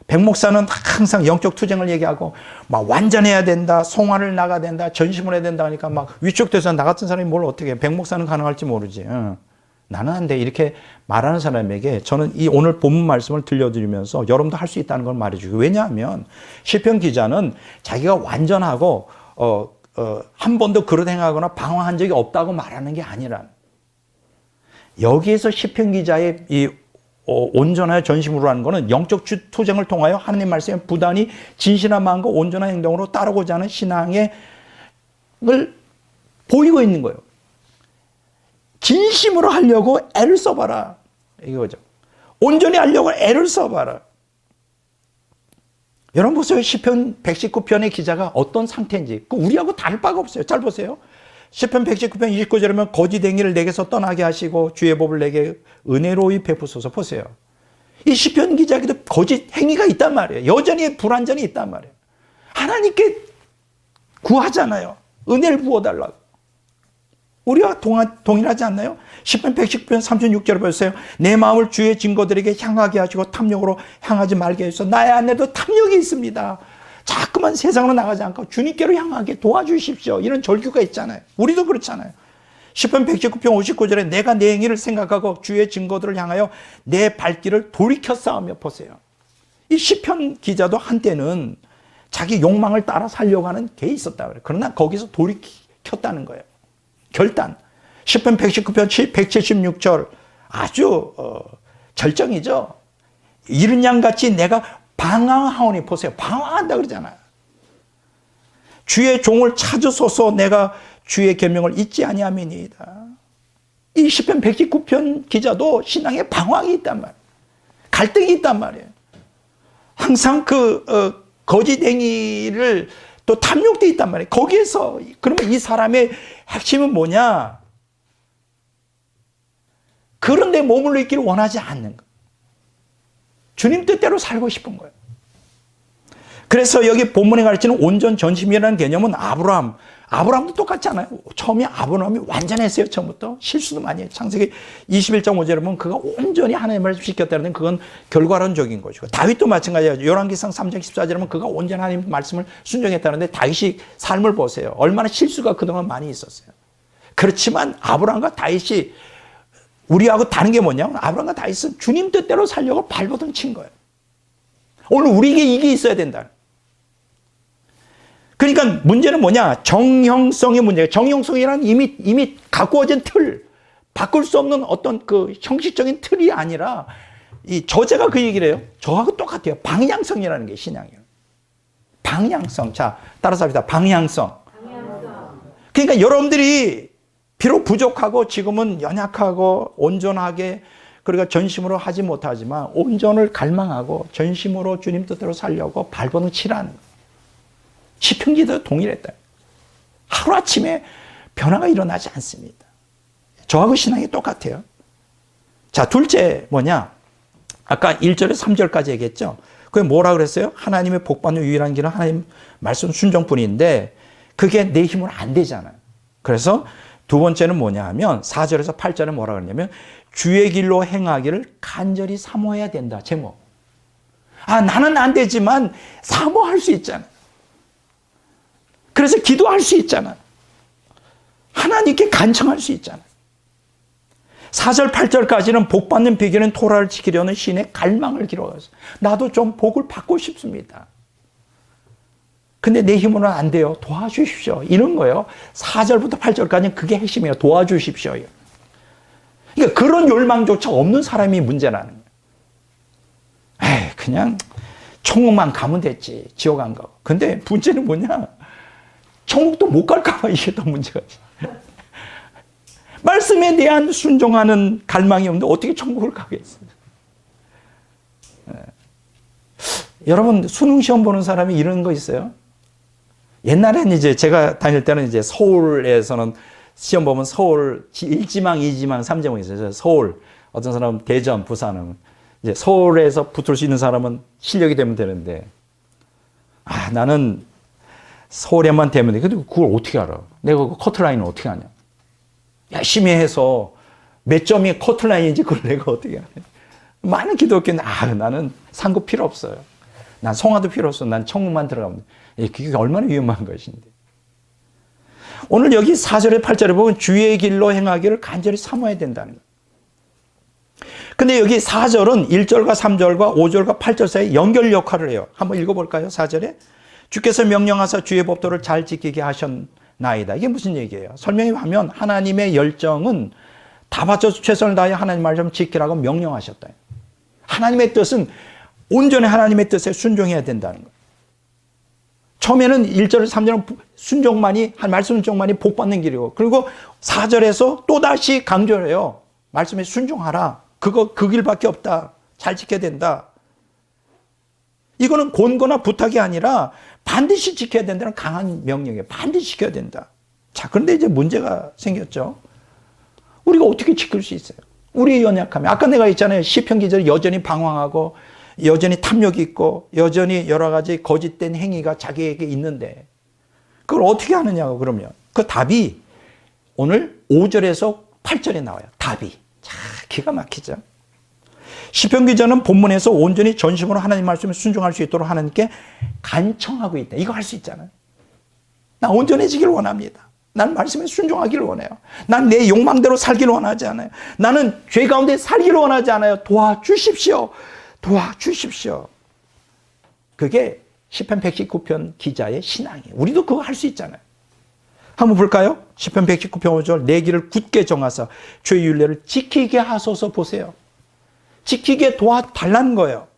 백 목사는 항상 영적 투쟁을 얘기하고 막 완전해야 된다, 송화를 나가야 된다, 전심을 해야 된다 하니까 막 위축돼서 나 같은 사람이 뭘 어떻게 해. 백 목사는 가능할지 모르지. 나는 안 돼. 이렇게 말하는 사람에게 저는 이 오늘 본문 말씀을 들려드리면서 여러분도 할 수 있다는 걸 말해주고. 왜냐하면 시편 기자는 자기가 완전하고 한 번도 그릇 행하거나 방황한 적이 없다고 말하는 게 아니라 여기에서 시편 기자의 이 온전하여 전심으로 하는 것은 영적 투쟁을 통하여 하나님 말씀에 부단히 진실한 마음과 온전한 행동으로 따르고자 하는 신앙을 보이고 있는 거예요. 진심으로 하려고 애를 써봐라. 이거죠. 온전히 하려고 애를 써봐라. 여러분 보세요. 시편 119편의 기자가 어떤 상태인지. 우리하고 다를 바가 없어요. 잘 보세요. 시편 119편 29절이면 거짓 행위를 내게서 떠나게 하시고 주의 법을 내게 은혜로이 베푸소서. 보세요. 이 시편 기자에게도 거짓 행위가 있단 말이에요. 여전히 불완전이 있단 말이에요. 하나님께 구하잖아요. 은혜를 부어달라고. 우리와 동일하지 않나요? 10편 119편 36절을 보세요. 내 마음을 주의 증거들에게 향하게 하시고 탐욕으로 향하지 말게 해서 나의 안에도 탐욕이 있습니다. 자꾸만 세상으로 나가지 않고 주님께로 향하게 도와주십시오. 이런 절규가 있잖아요. 우리도 그렇잖아요. 10편 119편 59절에 내가 내 행위를 생각하고 주의 증거들을 향하여 내 발길을 돌이켜 싸우며 보세요. 이 시편 기자도 한때는 자기 욕망을 따라 살려고 하는 게 있었다 그래요. 그러나 거기서 돌이켰다는 거예요. 결단. 10편 119편 176절 아주 절정이죠. 이른 양같이 내가 방황하오니 보세요. 방황한다 그러잖아요. 주의 종을 찾으소서 내가 주의 계명을 잊지 아니하미니이다. 이 시편 119편 기자도 신앙에 방황이 있단 말이에요. 갈등이 있단 말이에요. 항상 거짓 행위를 또 탐욕도 있단 말이에요. 거기에서 그러면 이 사람의 핵심은 뭐냐? 그런 데 머물러 있기를 원하지 않는 거. 주님 뜻대로 살고 싶은 거예요. 그래서 여기 본문에 가르치는 온전 전심이라는 개념은 아브라함도 똑같잖아요. 처음에 아브라함이 완전했어요. 처음부터 실수도 많이 해요. 창세기 21장 5절에 보면 그가 온전히 하나님의 말씀을 지켰다는 그건 결과론적인 것이고, 다윗도 마찬가지예요. 열왕기상 3장 14절에 보면 그가 온전히 하나님의 말씀을 순종했다는데 다윗이 삶을 보세요. 얼마나 실수가 그동안 많이 있었어요. 그렇지만 아브라함과 다윗이 우리하고 다른 게 뭐냐면 아브라함과 다윗은 주님 뜻대로 살려고 발버둥 친 거예요. 오늘 우리에게 이게 있어야 된다. 그러니까 문제는 뭐냐? 정형성의 문제예요. 정형성이란 이미 가꾸어진 틀, 바꿀 수 없는 어떤 그 형식적인 틀이 아니라 이 저자가 그 얘기를 해요. 저하고 똑같아요. 방향성이라는 게 신앙이에요. 방향성. 자, 따라서 합시다. 방향성. 그러니까 여러분들이 비록 부족하고 지금은 연약하고 온전하게 그러니까 전심으로 하지 못하지만 온전을 갈망하고 전심으로 주님 뜻대로 살려고 발버둥 치라는 거예요. 시편기도 동일했다. 하루아침에 변화가 일어나지 않습니다. 저하고 신앙이 똑같아요. 자, 둘째 뭐냐? 아까 1절에서 3절까지 얘기했죠. 그게 뭐라 그랬어요? 하나님의 복받는 유일한 길은 하나님 말씀 순종뿐인데 그게 내 힘으로 안 되잖아요. 그래서 두 번째는 뭐냐 하면 4절에서 8절에 뭐라 그러냐면 주의 길로 행하기를 간절히 사모해야 된다. 제목. 나는 안 되지만 사모할 수 있잖아. 그래서 기도할 수 있잖아. 하나님께 간청할 수 있잖아. 4절 8절까지는 복받는 비결은 토라를 지키려는 신의 갈망을 기록하셨어요. 나도 좀 복을 받고 싶습니다. 근데 내 힘으로는 안 돼요. 도와주십시오. 이런 거예요. 4절부터 8절까지는 그게 핵심이에요. 도와주십시오. 그러니까 그런 욕망조차 없는 사람이 문제라는 거예요. 그냥 천국만 가면 됐지. 지옥 안 가고. 근데 문제는 뭐냐? 천국도 못 갈까 봐 이게 더 문제가 있어요. 말씀에 대한 순종하는 갈망이 없는데 어떻게 천국을 가겠어요? 여러분 수능 시험 보는 사람이 이런 거 있어요? 옛날에는 이제 제가 다닐 때는 이제 서울에서는 시험 보면 서울 1지망, 2지망, 3지망이 있어요. 서울, 어떤 사람은 대전, 부산은 이제 서울에서 붙을 수 있는 사람은 실력이 되면 되는데 나는 서울에만 되면 돼. 근데 그걸 어떻게 알아? 내가 그 커트라인을 어떻게 아냐? 열심히 해서 몇 점이 커트라인인지 그걸 내가 어떻게 아냐? 많은 기독교는 나는 상급 필요 없어요. 난 성화도 필요 없어. 난 천국만 들어가면 돼. 그게 얼마나 위험한 것인데. 오늘 여기 4절에 8절에 보면 주의 길로 행하기를 간절히 사모해야 된다는 거예요. 근데 여기 4절은 1절과 3절과 5절과 8절 사이에 연결 역할을 해요. 한번 읽어볼까요? 4절에 주께서 명령하사 주의 법도를 잘 지키게 하셨나이다. 이게 무슨 얘기예요? 설명해 보면 하나님의 열정은 다 바쳐서 최선을 다해 하나님 말 좀 지키라고 명령하셨다. 하나님의 뜻은 온전히 하나님의 뜻에 순종해야 된다는 거예요. 처음에는 1절, 3절은 순종만이, 말씀 순종만이 복받는 길이고, 그리고 4절에서 또다시 강조를 해요. 말씀에 순종하라. 그 길밖에 없다. 잘 지켜야 된다. 이거는 권고나 부탁이 아니라 반드시 지켜야 된다는 강한 명령이에요. 반드시 지켜야 된다. 자, 그런데 이제 문제가 생겼죠. 우리가 어떻게 지킬 수 있어요? 우리의 연약함이. 아까 내가 있잖아요. 시편 기자는 여전히 방황하고, 여전히 탐욕이 있고, 여전히 여러 가지 거짓된 행위가 자기에게 있는데, 그걸 어떻게 하느냐고 그러면 그 답이 오늘 5절에서 8절에 나와요. 답이. 자, 기가 막히죠. 시편 기자는 본문에서 온전히 전심으로 하나님 말씀에 순종할 수 있도록 하나님께 간청하고 있다. 이거 할 수 있잖아요. 나 온전해지길 원합니다. 난 말씀에 순종하기를 원해요. 난 내 욕망대로 살기를 원하지 않아요. 나는 죄 가운데 살기를 원하지 않아요. 도와주십시오. 도와주십시오. 그게 시편 119편 기자의 신앙이에요. 우리도 그거 할 수 있잖아요. 한번 볼까요? 시편 119편 5절 내 길을 굳게 정하사 죄의 율례를 지키게 하소서. 보세요. 지키게 도와달라는 거예요.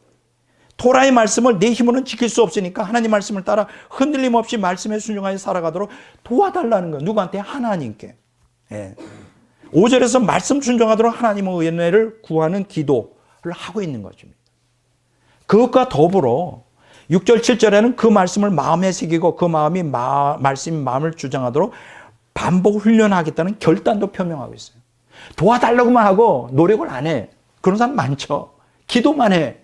토라의 말씀을 내 힘으로는 지킬 수 없으니까 하나님 말씀을 따라 흔들림 없이 말씀에 순종하여 살아가도록 도와달라는 거예요. 누구한테? 하나님께. 예. 5절에서 말씀 순종하도록 하나님의 은혜를 구하는 기도를 하고 있는 것입니다. 그것과 더불어 6절 7절에는 그 말씀을 마음에 새기고 그 마음이 말씀이 마음을 주장하도록 반복 훈련하겠다는 결단도 표명하고 있어요. 도와달라고만 하고 노력을 안 해. 그런 사람 많죠. 기도만 해.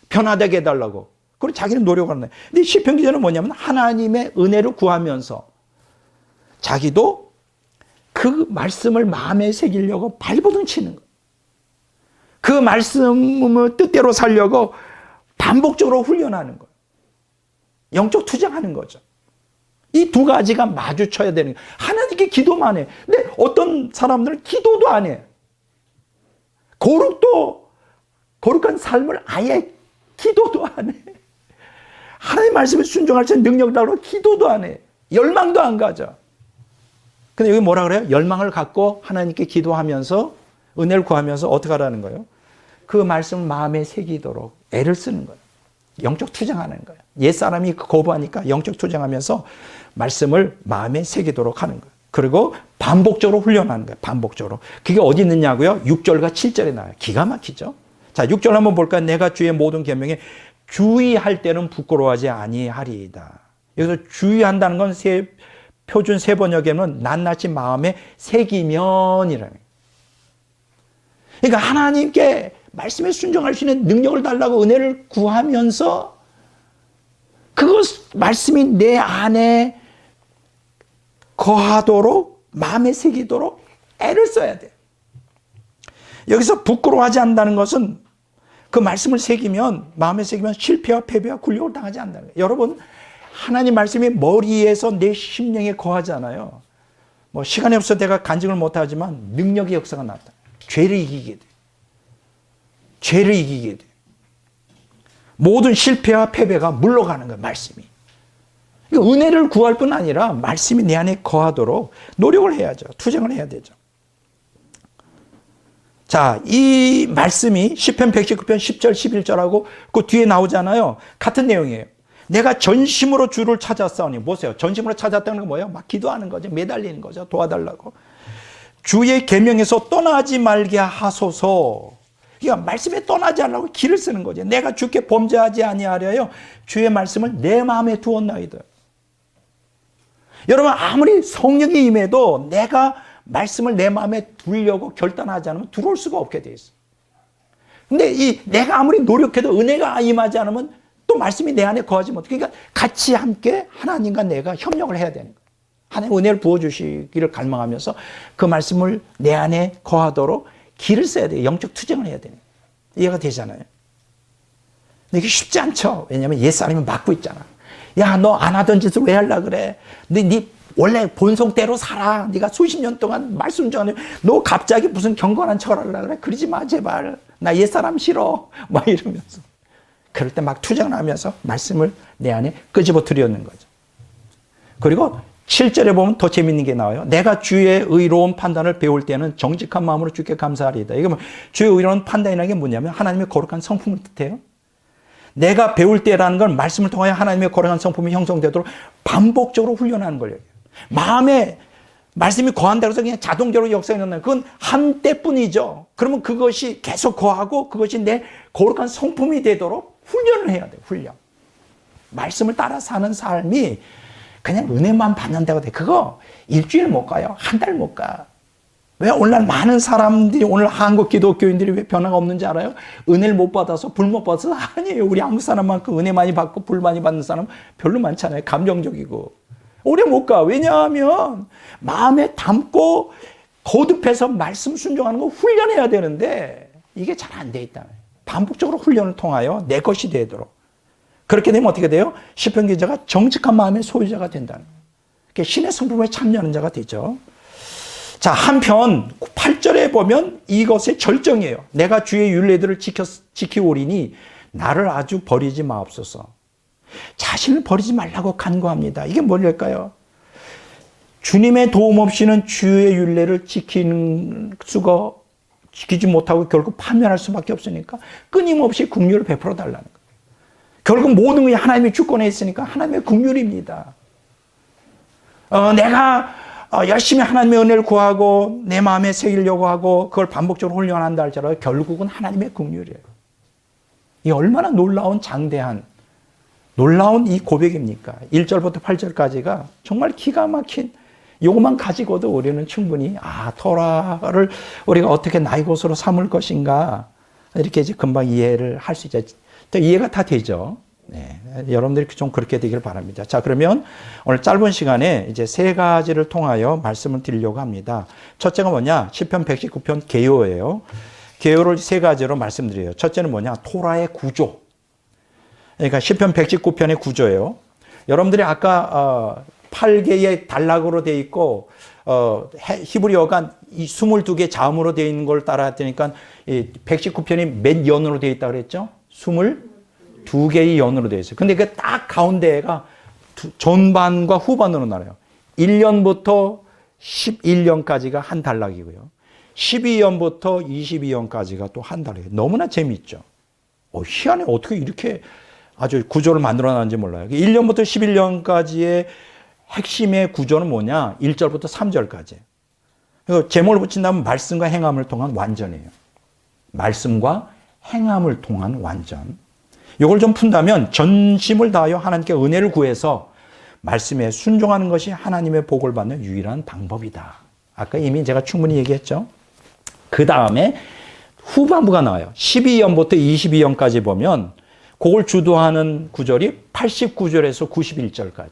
변화되게 해달라고. 그리고 자기는 노력을 안 해. 근데 시편 기자는 뭐냐면 하나님의 은혜를 구하면서 자기도 그 말씀을 마음에 새기려고 발버둥 치는 거예요. 그 말씀을 뜻대로 살려고 반복적으로 훈련하는 거예요. 영적 투쟁하는 거죠. 이 두 가지가 마주쳐야 되는 거예요. 하나님께 기도만 해. 근데 어떤 사람들은 기도도 안 해. 거룩한 삶을 아예 기도도 안 해. 하나님 말씀에 순종할 수 있는 능력을 달라고 기도도 안 해. 열망도 안 가져. 근데 여기 뭐라 그래요? 열망을 갖고 하나님께 기도하면서 은혜를 구하면서 어떻게 하라는 거예요? 그 말씀을 마음에 새기도록 애를 쓰는 거예요. 영적 투쟁하는 거예요. 옛사람이 거부하니까 영적 투쟁하면서 말씀을 마음에 새기도록 하는 거예요. 그리고 반복적으로 훈련하는 거예요. 반복적으로. 그게 어디 있느냐고요? 6절과 7절에 나와요. 기가 막히죠. 자, 6절 한번 볼까요? 내가 주의 모든 계명에 주의할 때는 부끄러워하지 아니하리이다. 여기서 주의한다는 건 표준 세번역에는 낱낱이 마음에 새기면이라는 거예요. 그러니까 하나님께 말씀에 순종할 수 있는 능력을 달라고 은혜를 구하면서 그것 말씀이 내 안에 거하도록 마음에 새기도록 애를 써야 돼요. 여기서 부끄러워하지 않는다는 것은 그 말씀을 새기면 마음에 새기면 실패와 패배와 굴욕을 당하지 않는다는 거예요. 여러분 하나님 말씀이 머리에서 내 심령에 거하잖아요. 뭐 시간이 없어서 내가 간증을 못하지만 능력의 역사가 나타나요. 죄를 이기게 돼. 죄를 이기게 돼. 모든 실패와 패배가 물러가는 거예요. 말씀이. 그러니까 은혜를 구할 뿐 아니라 말씀이 내 안에 거하도록 노력을 해야죠. 투쟁을 해야 되죠. 자, 이 말씀이 시편 119편 10절 11절하고 그 뒤에 나오잖아요. 같은 내용이에요. 내가 전심으로 주를 찾았사오니. 보세요. 전심으로 찾았다는 건 뭐예요? 막 기도하는 거죠. 매달리는 거죠. 도와달라고. 주의 계명에서 떠나지 말게 하소서. 그러니까 말씀에 떠나지 않으려고 길을 쓰는 거죠. 내가 주께 범죄하지 아니하려요. 주의 말씀을 내 마음에 두었나이다. 여러분 아무리 성령이 임해도 내가 말씀을 내 마음에 두려고 결단하지 않으면 들어올 수가 없게 돼 있어. 근데 내가 아무리 노력해도 은혜가 임하지 않으면 또 말씀이 내 안에 거하지 못해. 그러니까 같이 함께 하나님과 내가 협력을 해야 되는 거예요. 하나님 은혜를 부어주시기를 갈망하면서 그 말씀을 내 안에 거하도록 길을 써야 돼요. 영적 투쟁을 해야 되는 거예요. 이해가 되잖아요. 근데 이게 쉽지 않죠. 왜냐하면 옛사람이 막고 있잖아. 야, 너 안 하던 짓을 왜 하려고 그래? 네 원래 본성대로 살아. 네가 수십 년 동안 말씀 전에 너 갑자기 무슨 경건한 척을 하려고 그래? 그러지 마 제발. 나 옛사람 싫어. 막 이러면서. 그럴 때 막 투쟁을 하면서 말씀을 내 안에 끄집어 들여놓는 거죠. 그리고 7절에 보면 더 재밌는 게 나와요. 내가 주의 의로운 판단을 배울 때는 정직한 마음으로 주께 감사하리이다. 이거 뭐 주의 의로운 판단이라는 게 뭐냐면 하나님의 거룩한 성품을 뜻해요. 내가 배울 때라는 건 말씀을 통하여 하나님의 거룩한 성품이 형성되도록 반복적으로 훈련하는 거예요. 마음에 말씀이 거한다고 해서 그냥 자동적으로 역사가 일어나요. 그건 한때뿐이죠. 그러면 그것이 계속 거하고 그것이 내 거룩한 성품이 되도록 훈련을 해야 돼요. 훈련. 말씀을 따라 사는 삶이 그냥 은혜만 받는다고 돼. 그거 일주일 못 가요. 한 달 못 가. 왜 오늘날 많은 사람들이 오늘 한국 기독교인들이 왜 변화가 없는지 알아요? 은혜를 못 받아서 불 못 받아서 아니에요. 우리 한국 사람만큼 은혜 많이 받고 불 많이 받는 사람 별로 많잖아요. 감정적이고. 오래 못 가. 왜냐하면 마음에 담고 거듭해서 말씀 순종하는 거 훈련해야 되는데 이게 잘 안 돼 있다. 반복적으로 훈련을 통하여 내 것이 되도록. 그렇게 되면 어떻게 돼요? 시편 기자가 정직한 마음의 소유자가 된다는 거예요. 신의 성품에 참여하는 자가 되죠. 자, 한편 8절에 보면 이것의 절정이에요. 내가 주의 율례들을 지키오리니 나를 아주 버리지 마옵소서. 자신을 버리지 말라고 간구합니다. 이게 뭘까요? 주님의 도움 없이는 주의 율례를 지키지 못하고 결국 파멸할 수밖에 없으니까 끊임없이 긍휼을 베풀어 달라는 거예요. 결국 모든 것이 하나님의 주권에 있으니까 하나님의 긍휼입니다. 내가 열심히 하나님의 은혜를 구하고 내 마음에 새기려고 하고 그걸 반복적으로 훈련한다 할지라도 결국은 하나님의 긍휼이에요. 이 얼마나 놀라운 장대한 놀라운 이 고백입니까? 1절부터 8절까지가 정말 기가 막힌 요것만 가지고도 우리는 충분히 토라를 우리가 어떻게 나의 것으로 삼을 것인가 이렇게 이제 금방 이해를 할 수 있죠. 이해가 다 되죠. 네, 여러분들이 좀 그렇게 되기를 바랍니다. 자, 그러면 오늘 짧은 시간에 이제 세 가지를 통하여 말씀을 드리려고 합니다. 첫째가 뭐냐? 시편 119편 개요예요. 개요를 세 가지로 말씀드려요. 첫째는 뭐냐? 토라의 구조. 그러니까 시편 119편의 구조예요. 여러분들이 아까 8개의 단락으로 되어 있고 히브리어가 22개 자음으로 되어 있는 걸 따라했으니까 119편이 몇 연으로 되어 있다고 그랬죠? 22개의 연으로 되어 있어요. 근데 그 딱 가운데가 전반과 후반으로 나눠요. 1년부터 11년까지가 한 단락이고요. 12년부터 22년까지가 또 한 단락이에요. 너무나 재미있죠. 희한해. 어떻게 이렇게 아주 구조를 만들어 놨는지 몰라요. 1년부터 11년까지의 핵심의 구조는 뭐냐? 1절부터 3절까지. 제목을 붙인다면 말씀과 행함을 통한 완전이에요. 말씀과 행함을 통한 완전. 이걸 좀 푼다면 전심을 다하여 하나님께 은혜를 구해서 말씀에 순종하는 것이 하나님의 복을 받는 유일한 방법이다. 아까 이미 제가 충분히 얘기했죠. 그 다음에 후반부가 나와요. 12년부터 22년까지 보면 그걸 주도하는 구절이 89절에서 91절까지.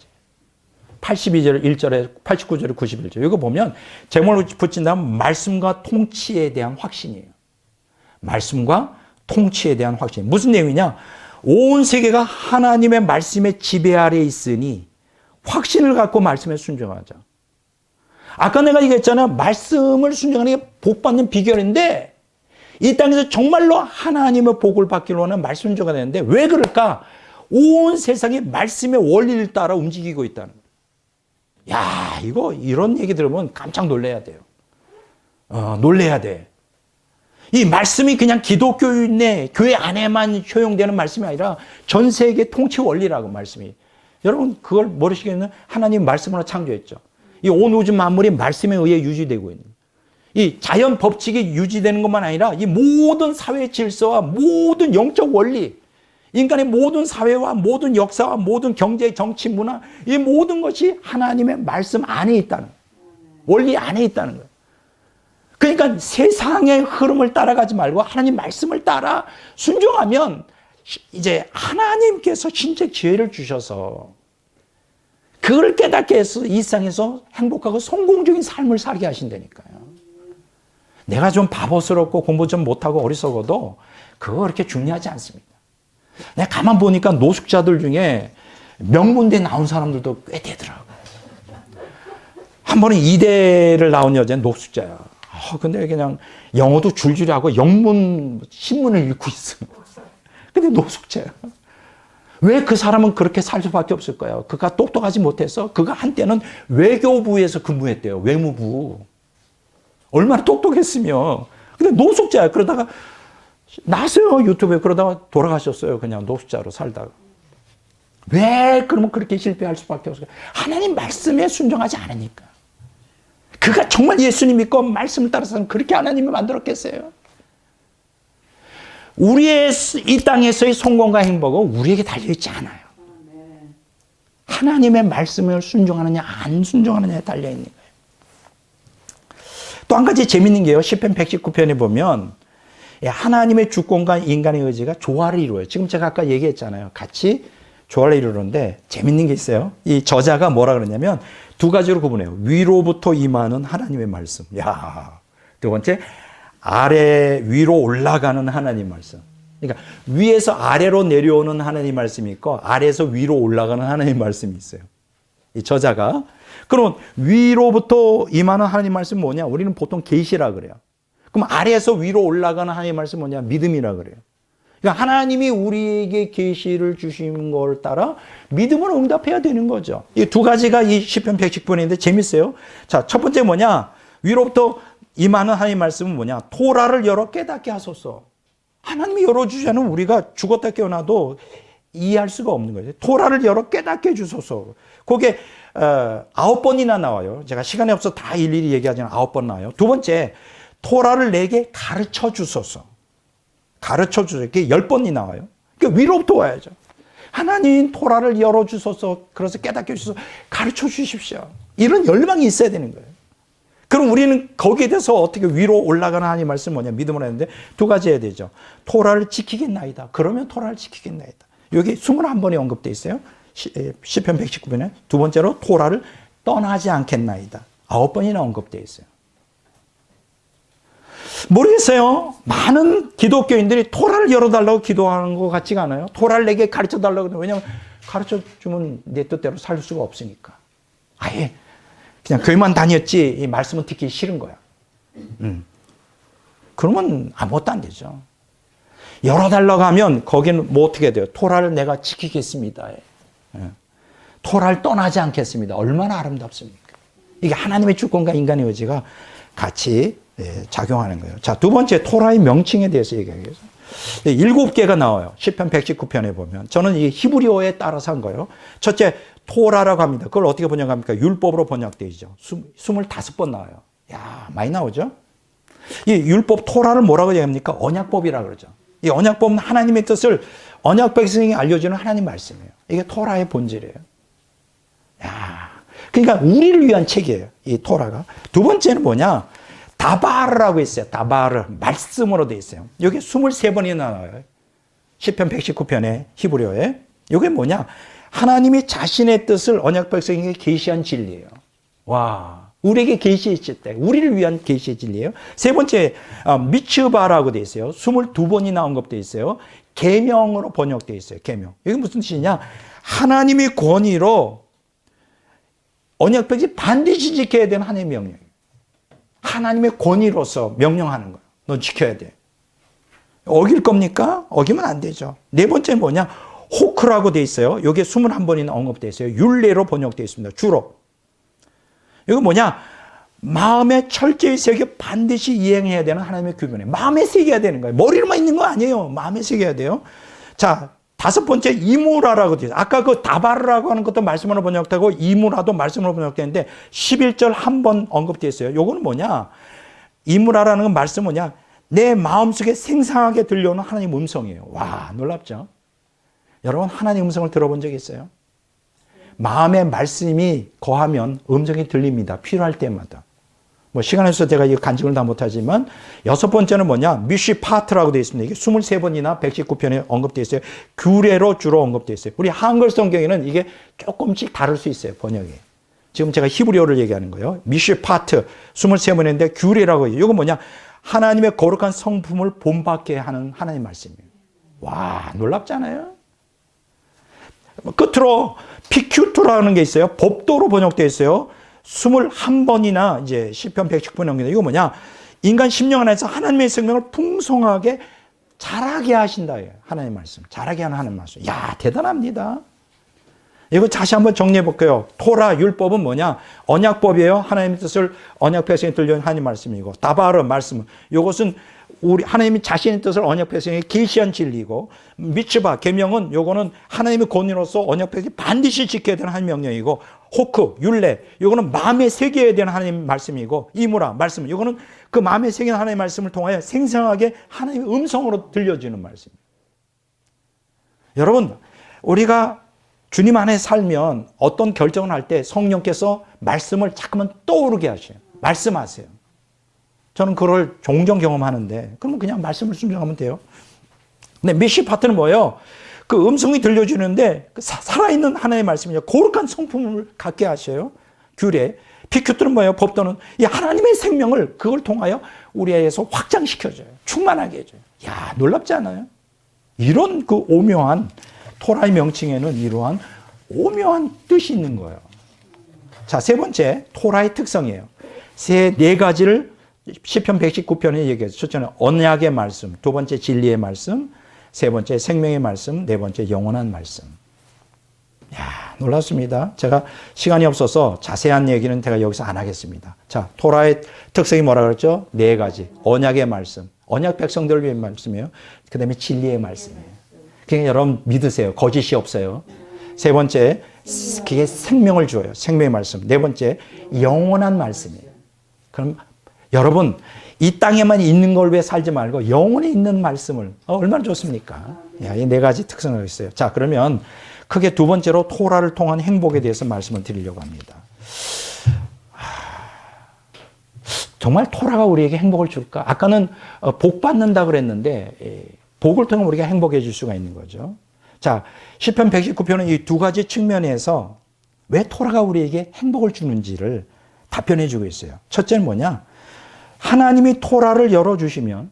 82절 1절에 89절에 91절. 이거 보면 제목을 붙인다면 말씀과 통치에 대한 확신이에요. 말씀과 통치에 대한 확신. 무슨 내용이냐? 온 세계가 하나님의 말씀의 지배 아래에 있으니 확신을 갖고 말씀에 순종하자. 아까 내가 얘기했잖아. 말씀을 순종하는 게 복 받는 비결인데 이 땅에서 정말로 하나님의 복을 받기로 하는 말씀 순종가 되는데 왜 그럴까? 온 세상이 말씀의 원리를 따라 움직이고 있다는 거예요. 야, 이런 얘기 들으면 깜짝 놀래야 돼요. 놀래야 돼. 이 말씀이 그냥 기독교 내 교회 안에만 효용되는 말씀이 아니라 전 세계 통치 원리라고 말씀이. 여러분 그걸 모르시겠는 하나님 말씀으로 창조했죠. 이 온 우주 만물이 말씀에 의해 유지되고 있는. 이 자연 법칙이 유지되는 것만 아니라 이 모든 사회 질서와 모든 영적 원리, 인간의 모든 사회와 모든 역사와 모든 경제, 정치, 문화, 이 모든 것이 하나님의 말씀 안에 있다는 거예요. 원리 안에 있다는 거예요. 그러니까 세상의 흐름을 따라가지 말고 하나님 말씀을 따라 순종하면 이제 하나님께서 신적 지혜를 주셔서 그걸 깨닫게 해서 이 세상에서 행복하고 성공적인 삶을 살게 하신다니까요. 내가 좀 바보스럽고 공부 좀 못하고 어리석어도 그거 그렇게 중요하지 않습니다. 내가 가만 보니까 노숙자들 중에 명문대 나온 사람들도 꽤 되더라고요. 한 번은 이대를 나온 여자는 노숙자야. 근데 그냥 영어도 줄줄이 하고 영문 신문을 읽고 있어. 근데 노숙자야. 왜 그 사람은 그렇게 살 수밖에 없을까요? 그가 똑똑하지 못해서 그가 한때는 외교부에서 근무했대요. 외무부. 얼마나 똑똑했으며. 근데 노숙자야. 그러다가 나왔어요. 유튜브에. 그러다가 돌아가셨어요. 그냥 노숙자로 살다가. 왜 그러면 그렇게 실패할 수밖에 없을까요? 하나님 말씀에 순종하지 않으니까. 그가 정말 예수님 믿고 말씀을 따라서는 그렇게 하나님을 만들었겠어요? 우리의 이 땅에서의 성공과 행복은 우리에게 달려있지 않아요. 하나님의 말씀을 순종하느냐 안 순종하느냐에 달려있는 거예요. 또 한 가지 재밌는 게요. 시편 119편에 보면 하나님의 주권과 인간의 의지가 조화를 이루어요. 지금 제가 아까 얘기했잖아요. 같이 좋아하려 이러는데 재밌는 게 있어요. 이 저자가 뭐라 그러냐면 두 가지로 구분해요. 위로부터 임하는 하나님의 말씀. 야, 두 번째, 아래 위로 올라가는 하나님 말씀. 그러니까 위에서 아래로 내려오는 하나님 말씀이 있고 아래에서 위로 올라가는 하나님 말씀이 있어요. 이 저자가. 그럼 위로부터 임하는 하나님 말씀은 뭐냐? 우리는 보통 계시라 그래요. 그럼 아래에서 위로 올라가는 하나님 말씀은 뭐냐? 믿음이라 그래요. 그러니까 하나님이 우리에게 계시를 주신 걸 따라 믿음으로 응답해야 되는 거죠. 이 두 가지가 이 시편 119편인데 재밌어요. 자, 첫 번째 뭐냐? 위로부터 임하는 하나님 말씀은 뭐냐? 토라를 열어 깨닫게 하소서. 하나님이 열어주지 않으면 우리가 죽었다 깨어나도 이해할 수가 없는 거죠. 토라를 열어 깨닫게 해주소서. 그게 9번이나 나와요. 제가 시간이 없어서 다 일일이 얘기하지만 9번 나와요. 두 번째, 토라를 내게 가르쳐 주소서. 가르쳐 주소서. 이게 10번이 나와요. 그러니까 위로부터 와야죠. 하나님 토라를 열어주소서. 그래서 깨닫게 해주소서. 가르쳐 주십시오. 이런 열망이 있어야 되는 거예요. 그럼 우리는 거기에 대해서 어떻게 위로 올라가는 하나님 말씀 뭐냐? 믿음으로 했는데 두 가지 해야 되죠. 토라를 지키겠나이다. 그러면 토라를 지키겠나이다. 여기 21번이 언급되어 있어요. 시편 119편에. 두 번째로 토라를 떠나지 않겠나이다. 9번이나 언급되어 있어요. 모르겠어요. 많은 기독교인들이 토라를 열어달라고 기도하는 것 같지가 않아요. 토라를 내게 가르쳐달라고. 왜냐하면 가르쳐주면 내 뜻대로 살 수가 없으니까. 아예 그냥 교회만 다녔지 이 말씀은 듣기 싫은 거야. 그러면 아무것도 안 되죠. 열어달라고 하면 거기는 뭐 어떻게 돼요? 토라를 내가 지키겠습니다. 토라를 떠나지 않겠습니다. 얼마나 아름답습니까? 이게 하나님의 주권과 인간의 의지가 같이 작용하는 거예요. 자, 두 번째 토라의 명칭에 대해서 얘기하겠습니다. 7개가 나와요. 시편 119편에 보면. 저는 이 히브리어에 따라서 한 거예요. 첫째, 토라라고 합니다. 그걸 어떻게 번역합니까? 율법으로 번역되어 있죠. 25번 나와요. 야, 많이 나오죠? 이 율법 토라를 뭐라고 얘기합니까? 언약법이라고 그러죠. 이 언약법은 하나님의 뜻을 언약 백성에게 알려주는 하나님 말씀이에요. 이게 토라의 본질이에요. 야, 그러니까 우리를 위한 책이에요. 이 토라가. 두 번째는 뭐냐? 다바르라고 있어요. 다바르. 말씀으로 되어 있어요. 여기 23번이나 나와요. 시편 119편에 히브리어에. 이게 뭐냐? 하나님이 자신의 뜻을 언약 백성에게 계시한 진리예요. 와, 우리에게 계시했을 때 우리를 위한 계시의 진리예요. 세 번째, 미츠바라고 되어 있어요. 22번이나 언급되어 있어요. 계명으로 번역되어 있어요. 계명. 이게 무슨 뜻이냐? 하나님의 권위로 언약 백성이 반드시 지켜야 되는 하나님의 명령이에요. 하나님의 권위로서 명령하는 거예요. 넌 지켜야 돼. 어길 겁니까? 어기면 안 되죠. 네 번째는 뭐냐? 호크라고 돼 있어요. 여기에 21번이나 언급되어 있어요. 율례로 번역되어 있습니다. 주로. 이거 뭐냐? 마음에 철저히 새겨 반드시 이행해야 되는 하나님의 규범이에요. 마음에 새겨야 되는 거예요. 머리로만 있는 거 아니에요. 마음에 새겨야 돼요. 자, 다섯 번째 이무라라고 되어 있어요. 아까 그 다바르라고 하는 것도 말씀으로 번역되고 이무라도 말씀으로 번역되는데 11절 한 번 언급되어 있어요. 요거는 뭐냐? 이무라라는 건 말씀 뭐냐? 내 마음속에 생생하게 들려오는 하나님 음성이에요. 와, 놀랍죠? 여러분 하나님 음성을 들어본 적 있어요? 마음의 말씀이 거하면 음성이 들립니다. 필요할 때마다. 뭐 시간 없어서 제가 이 간증을 다 못하지만 여섯 번째는 뭐냐? 미쉬파트라고 되어 있습니다. 이게 23번이나 119편에 언급되어 있어요. 규례로 주로 언급되어 있어요. 우리 한글 성경에는 이게 조금씩 다를 수 있어요. 번역이. 지금 제가 히브리어를 얘기하는 거예요. 미쉬파트 23번인데 규례라고 해요. 이건 뭐냐? 하나님의 거룩한 성품을 본받게 하는 하나님 말씀이에요. 와, 놀랍잖아요. 끝으로 피큐투라는 게 있어요. 법도로 번역되어 있어요. 21번이나 이제 시편 119편 넘기는 이거 뭐냐? 인간 심령 안에서 하나님의 생명을 풍성하게 자라게 하신다. 하나님의 말씀. 자라게 하는 하나님의 말씀. 야, 대단합니다. 이거 다시 한번 정리해 볼게요. 토라 율법은 뭐냐? 언약법이에요. 하나님의 뜻을 언약 백성에 들려온 하나님 말씀이고 다바르 말씀. 이것은 우리 하나님이 자신의 뜻을 언약 백성에게 계시한 진리고 미츠바 계명은 요거는 하나님의 권위로서 언약 백성이 반드시 지켜야 되는 하나님 명령이고 호크 율례 요거는 마음에 새겨야 되는 하나님 말씀이고 이무라 말씀 요거는 그 마음에 새긴 하나님 말씀을 통하여 생생하게 하나님의 음성으로 들려지는 말씀이에요. 여러분 우리가 주님 안에 살면 어떤 결정을 할 때 성령께서 말씀을 자꾸만 떠오르게 하셔요. 말씀하세요. 저는 그걸 종종 경험하는데 그러면 그냥 말씀을 순종하면 돼요. 근데 미쉬파트는 뭐예요? 그 음성이 들려주는데 살아있는 하나님의 말씀이죠. 거룩한 성품을 갖게 하셔요. 규례. 비큐트는 뭐예요? 법도는 이 하나님의 생명을 그걸 통하여 우리에게서 확장시켜줘요. 충만하게 해줘요. 야, 놀랍지 않아요? 이런 그 오묘한 토라의 명칭에는 이러한 오묘한 뜻이 있는 거예요. 자, 세 번째 토라의 특성이에요. 네 가지를 시편 119편에 얘기해서 첫째는 언약의 말씀, 두 번째 진리의 말씀, 세 번째 생명의 말씀, 네 번째 영원한 말씀. 야, 놀랍습니다. 제가 시간이 없어서 자세한 얘기는 제가 여기서 안 하겠습니다. 자, 토라의 특성이 뭐라 그랬죠? 네 가지. 언약의 말씀. 언약 백성들을 위한 말씀이에요. 그 다음에 진리의 말씀이에요. 그러니까 여러분 믿으세요. 거짓이 없어요. 세 번째, 그게 생명을 줘요. 생명의 말씀. 네 번째, 영원한 말씀이에요. 그럼 여러분, 이 땅에만 있는 걸 왜 살지 말고 영원히 있는 말씀을 얼마나 좋습니까? 이 네 가지 특성을 있어요. 자, 그러면 크게 두 번째로 토라를 통한 행복에 대해서 말씀을 드리려고 합니다. 정말 토라가 우리에게 행복을 줄까? 아까는 복 받는다 그랬는데 복을 통해 우리가 행복해질 수가 있는 거죠. 자, 시편 119편은 이 두 가지 측면에서 왜 토라가 우리에게 행복을 주는지를 답변해 주고 있어요. 첫째는 뭐냐? 하나님이 토라를 열어주시면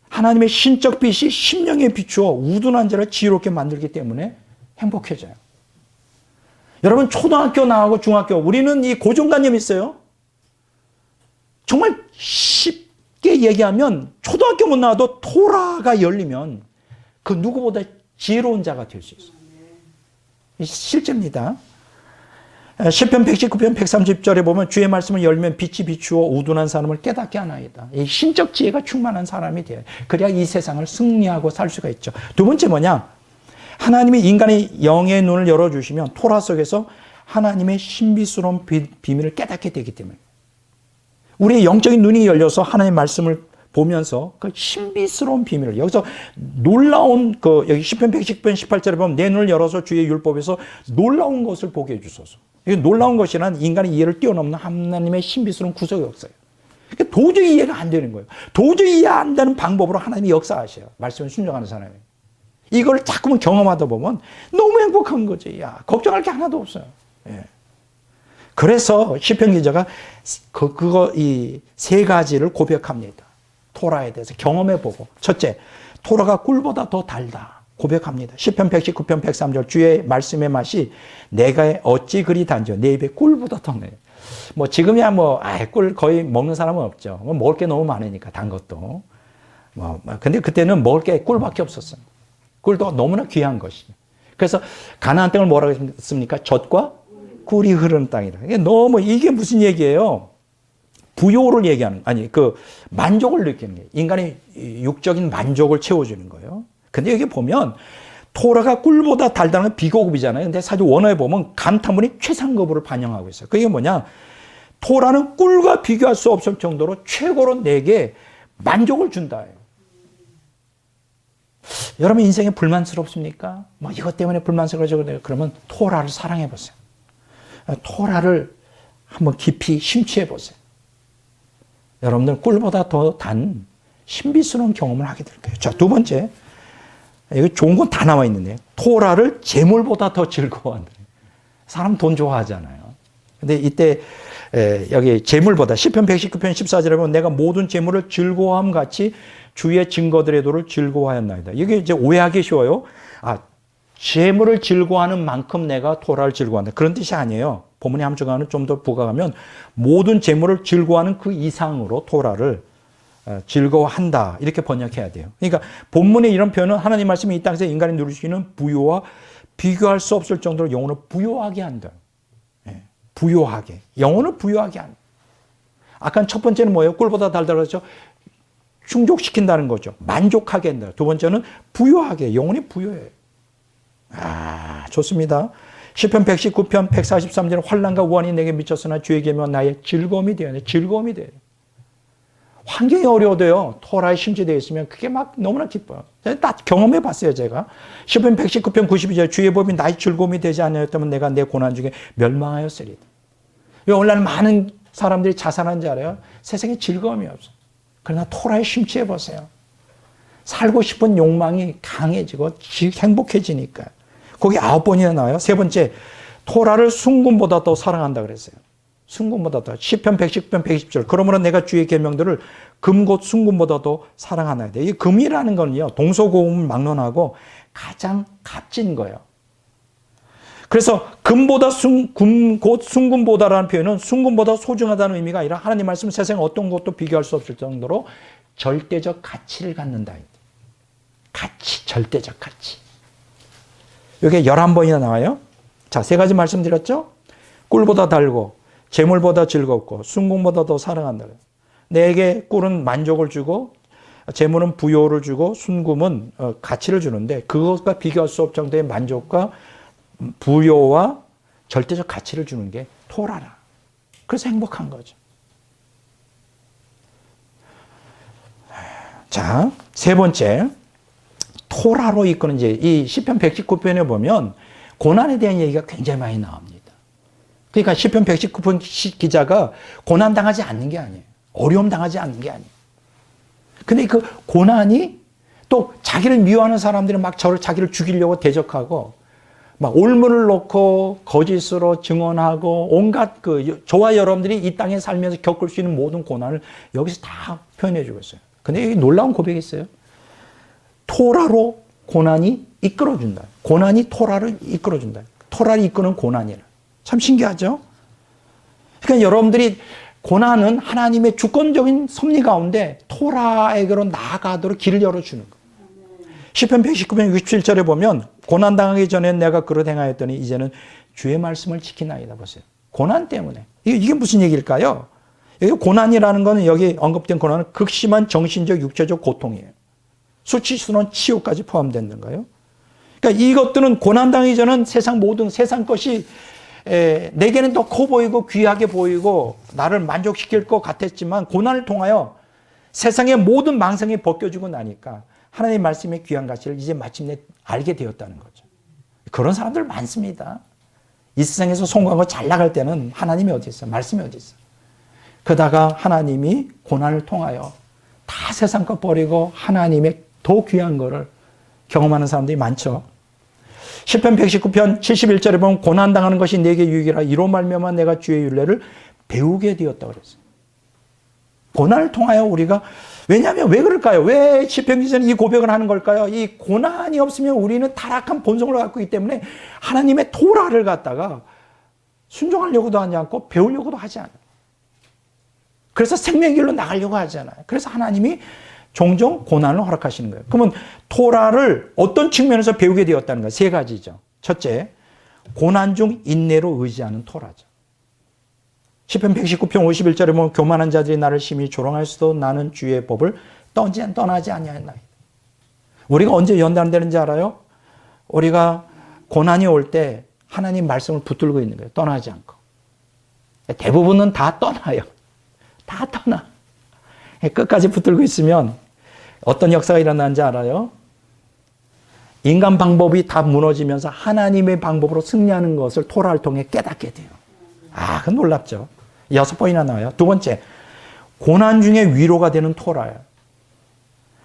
하나님의 신적 빛이 심령에 비추어 우둔한 자를 지혜롭게 만들기 때문에 행복해져요. 여러분 초등학교 나가고 중학교 우리는 이 고정관념이 있어요. 정말 쉽게 얘기하면 초등학교 못 나와도 토라가 열리면 그 누구보다 지혜로운 자가 될 수 있어요. 실제입니다. 시편 119편 130절에 보면 주의 말씀을 열면 빛이 비추어 우둔한 사람을 깨닫게 하나이다. 이 신적 지혜가 충만한 사람이 돼요. 그래야 이 세상을 승리하고 살 수가 있죠. 두 번째 뭐냐? 하나님이 인간의 영의 눈을 열어주시면 토라 속에서 하나님의 신비스러운 비밀을 깨닫게 되기 때문에 우리의 영적인 눈이 열려서 하나님의 말씀을 보면서 그 신비스러운 비밀을 여기서 놀라운 여기 시편 110편 18절에 보면 내 눈을 열어서 주의 율법에서 놀라운 것을 보게 해주소서. 이게 놀라운 것이란 인간의 이해를 뛰어넘는 하나님의 신비스러운 구속의 역사예요. 그러니까 도저히 이해가 안 되는 거예요. 도저히 이해 안 되는 방법으로 하나님이 역사하셔요. 말씀을 순종하는 사람이. 이걸 자꾸만 경험하다 보면 너무 행복한 거지. 야, 걱정할 게 하나도 없어요. 예. 그래서 시편 기자가 이 세 가지를 고백합니다. 토라에 대해서 경험해보고. 첫째, 토라가 꿀보다 더 달다. 고백합니다. 시편 119편 103절 주의 말씀의 맛이 내가 어찌 그리 단죠. 내 입에 꿀보다 더 내. 뭐 지금이야 꿀 거의 먹는 사람은 없죠. 먹을 게 너무 많으니까 단 것도. 근데 그때는 먹을 게 꿀밖에 없었어요. 꿀도 너무나 귀한 것이죠. 그래서 가나안 땅을 뭐라고 했습니까? 젖과 꿀이 흐르는 땅이라. 이게 무슨 얘기예요? 부요를 얘기하는, 만족을 느끼는 거예요. 인간의 육적인 만족을 채워주는 거예요. 근데 여기 보면, 토라가 꿀보다 달다는 비고급이잖아요. 근데 사실 원어에 보면 감탄문이 최상급으로 반영하고 있어요. 그게 뭐냐? 토라는 꿀과 비교할 수 없을 정도로 최고로 내게 만족을 준다. 여러분 인생에 불만스럽습니까? 이것 때문에 불만스러워져. 그러면 토라를 사랑해 보세요. 토라를 한번 깊이 심취해 보세요. 여러분들 꿀보다 더 단 신비스러운 경험을 하게 될 거예요. 자, 두 번째. 여기 좋은 건 다 나와 있는데 토라를 재물보다 더 즐거워한다. 사람 돈 좋아하잖아요. 근데 이때 여기 재물보다 시편 119편 14절에 보면 내가 모든 재물을 즐거워함 같이 주의 증거들의 도를 즐거워하였나이다. 이게 이제 오해하기 쉬워요. 재물을 즐거워하는 만큼 내가 토라를 즐거워한다. 그런 뜻이 아니에요. 본문의 함축어는 좀 더 부각하면 모든 재물을 즐거워하는 그 이상으로 토라를 즐거워한다. 이렇게 번역해야 돼요. 그러니까 본문의 이런 표현은 하나님 말씀이 이 땅에서 인간이 누릴 수 있는 부요와 비교할 수 없을 정도로 영혼을 부요하게 한다. 부요하게. 영혼을 부요하게 한다. 아까 첫 번째는 뭐예요? 꿀보다 달다고 했죠? 충족시킨다는 거죠. 만족하게 한다. 두 번째는 부요하게. 영혼이 부요해요. 좋습니다. 시편 119편 143절 환난과 우환이 내게 미쳤으나 주의 계명은 나의 즐거움이 되어야 돼. 즐거움이 돼요. 환경이 어려워도요. 토라에 심취되어 있으면 그게 너무나 기뻐요. 다 경험해 봤어요, 제가. 시편 119편 92절 주의 법이 나의 즐거움이 되지 않았다면 내가 내 고난 중에 멸망하였으리다. 오늘날 많은 사람들이 자살한 줄 알아요? 세상에 즐거움이 없어. 그러나 토라에 심취해 보세요. 살고 싶은 욕망이 강해지고 행복해지니까. 거기 9번이나 나와요. 세 번째, 토라를 순금보다 더 사랑한다 그랬어요. 순금보다 더. 시편 110편 120절. 그러므로 내가 주의 계명들을 금곧 순금보다 더 사랑하나이다. 이 금이라는 거는요, 동서고금을 막론하고 가장 값진 거예요. 그래서 금보다 곧 순금보다라는 표현은 순금보다 소중하다는 의미가 아니라 하나님 말씀 세상 어떤 것도 비교할 수 없을 정도로 절대적 가치를 갖는다. 가치, 절대적 가치. 이게 11번이나 나와요. 자, 세 가지 말씀드렸죠? 꿀보다 달고, 재물보다 즐겁고, 순금보다 더 사랑한다. 내게 꿀은 만족을 주고, 재물은 부요를 주고, 순금은 가치를 주는데, 그것과 비교할 수 없을 정도의 만족과 부요와 절대적 가치를 주는 게 토라라. 그래서 행복한 거죠. 자, 세 번째. 토라로 이끄는 이 시편 119편에 보면 고난에 대한 얘기가 굉장히 많이 나옵니다. 그러니까 시편 119편 기자가 고난 당하지 않는 게 아니에요. 어려움 당하지 않는 게 아니에요. 근데 그 고난이 또 자기를 미워하는 사람들이 막 자기를 죽이려고 대적하고 막 올무를 놓고 거짓으로 증언하고 온갖 저와 여러분들이 이 땅에 살면서 겪을 수 있는 모든 고난을 여기서 다 표현해 주고 있어요. 근데 여기 놀라운 고백이 있어요. 토라로 고난이 이끌어준다. 고난이 토라를 이끌어준다. 토라를 이끄는 고난이라. 참 신기하죠? 그러니까 여러분들이 고난은 하나님의 주권적인 섭리 가운데 토라에게로 나아가도록 길을 열어주는 거예요. 시편 119편 67절에 보면 고난당하기 전에 내가 그릇 행하였더니 이제는 주의 말씀을 지키나이다. 보세요. 고난 때문에. 이게 무슨 얘기일까요? 여기 고난이라는 것은 여기 언급된 고난은 극심한 정신적, 육체적 고통이에요. 수치스러운 치욕까지 포함되는 거예요. 그러니까 이것들은 고난당하기 전은 모든 세상 것이 내게는 더 커 보이고 귀하게 보이고 나를 만족시킬 것 같았지만 고난을 통하여 세상의 모든 망상이 벗겨지고 나니까 하나님의 말씀의 귀한 가치를 이제 마침내 알게 되었다는 거죠. 그런 사람들 많습니다. 이 세상에서 성공하고 잘 나갈 때는 하나님이 어디 있어? 말씀이 어디 있어? 그러다가 하나님이 고난을 통하여 다 세상 것 버리고 하나님의 더 귀한 거를 경험하는 사람들이 많죠. 시편 119편 71절에 보면 고난당하는 것이 내게 유익이라 이로 말미암아 내가 주의 율례를 배우게 되었다고 그랬어요. 고난을 통하여 우리가 왜냐하면 왜 그럴까요? 왜 시편 기자는 이 고백을 하는 걸까요? 이 고난이 없으면 우리는 타락한 본성을 갖고 있기 때문에 하나님의 토라를 갖다가 순종하려고도 하지 않고 배우려고도 하지 않아요. 그래서 생명의 길로 나가려고 하잖아요. 그래서 하나님이 종종 고난을 허락하시는 거예요. 그러면 토라를 어떤 측면에서 배우게 되었다는 거예요? 세 가지죠. 첫째, 고난 중 인내로 의지하는 토라죠. 시편 119편 51절에 보면 교만한 자들이 나를 심히 조롱할수도 나는 주의 법을 떠나지 아니하였나이다. 우리가 언제 연단되는지 알아요? 우리가 고난이 올 때 하나님 말씀을 붙들고 있는 거예요. 떠나지 않고. 대부분은 다 떠나요. 다 떠나. 끝까지 붙들고 있으면 어떤 역사가 일어나는지 알아요? 인간 방법이 다 무너지면서 하나님의 방법으로 승리하는 것을 토라를 통해 깨닫게 돼요. 아, 그건 놀랍죠. 6번이나 나와요. 두 번째, 고난 중에 위로가 되는 토라예요.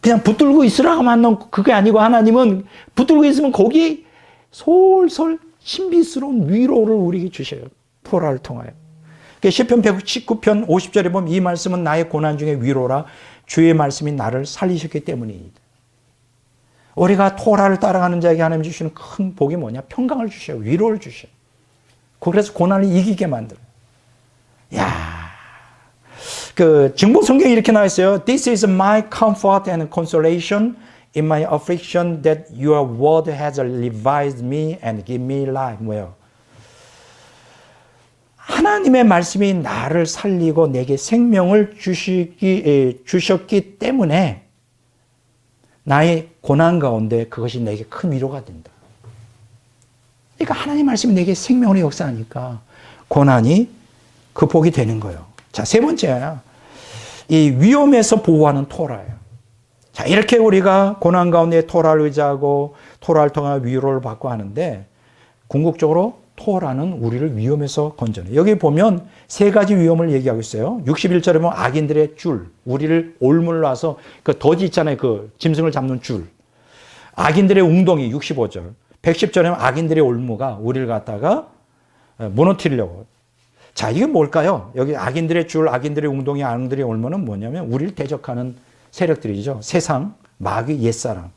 그냥 붙들고 있으라고 하면 그게 아니고 하나님은 붙들고 있으면 거기 솔솔 신비스러운 위로를 우리에게 주셔요. 토라를 통하여. 시편 119편 50절에 보면 이 말씀은 나의 고난 중에 위로라 주의 말씀이 나를 살리셨기 때문이다. 우리가 토라를 따라가는 자에게 하나님 주시는 큰 복이 뭐냐? 평강을 주셔요. 위로를 주셔요. 그래서 고난을 이기게 만들어요. 야, 증보 성경에 이렇게 나와 있어요. This is my comfort and consolation in my affliction that your word has revived me and give me life. 뭐예요? 하나님의 말씀이 나를 살리고 내게 생명을 주셨기 때문에 나의 고난 가운데 그것이 내게 큰 위로가 된다. 그러니까 하나님 말씀이 내게 생명으로 역사하니까 고난이 극복이 되는 거예요. 자, 세 번째야. 이 위험에서 보호하는 토라예요. 자, 이렇게 우리가 고난 가운데 토라를 의지하고 토라를 통해 위로를 받고 하는데 궁극적으로 토라는 우리를 위험에서 건져내. 여기 보면 세 가지 위험을 얘기하고 있어요. 61절에 보면 악인들의 줄, 우리를 올물러서 그 덫이 있잖아요. 그 짐승을 잡는 줄. 악인들의 웅덩이 65절. 110절에 악인들의 올무가 우리를 갖다가 무너뜨리려고. 자, 이게 뭘까요? 여기 악인들의 줄, 악인들의 웅덩이, 악인들의 올무는 뭐냐면 우리를 대적하는 세력들이죠. 세상, 마귀, 옛사랑.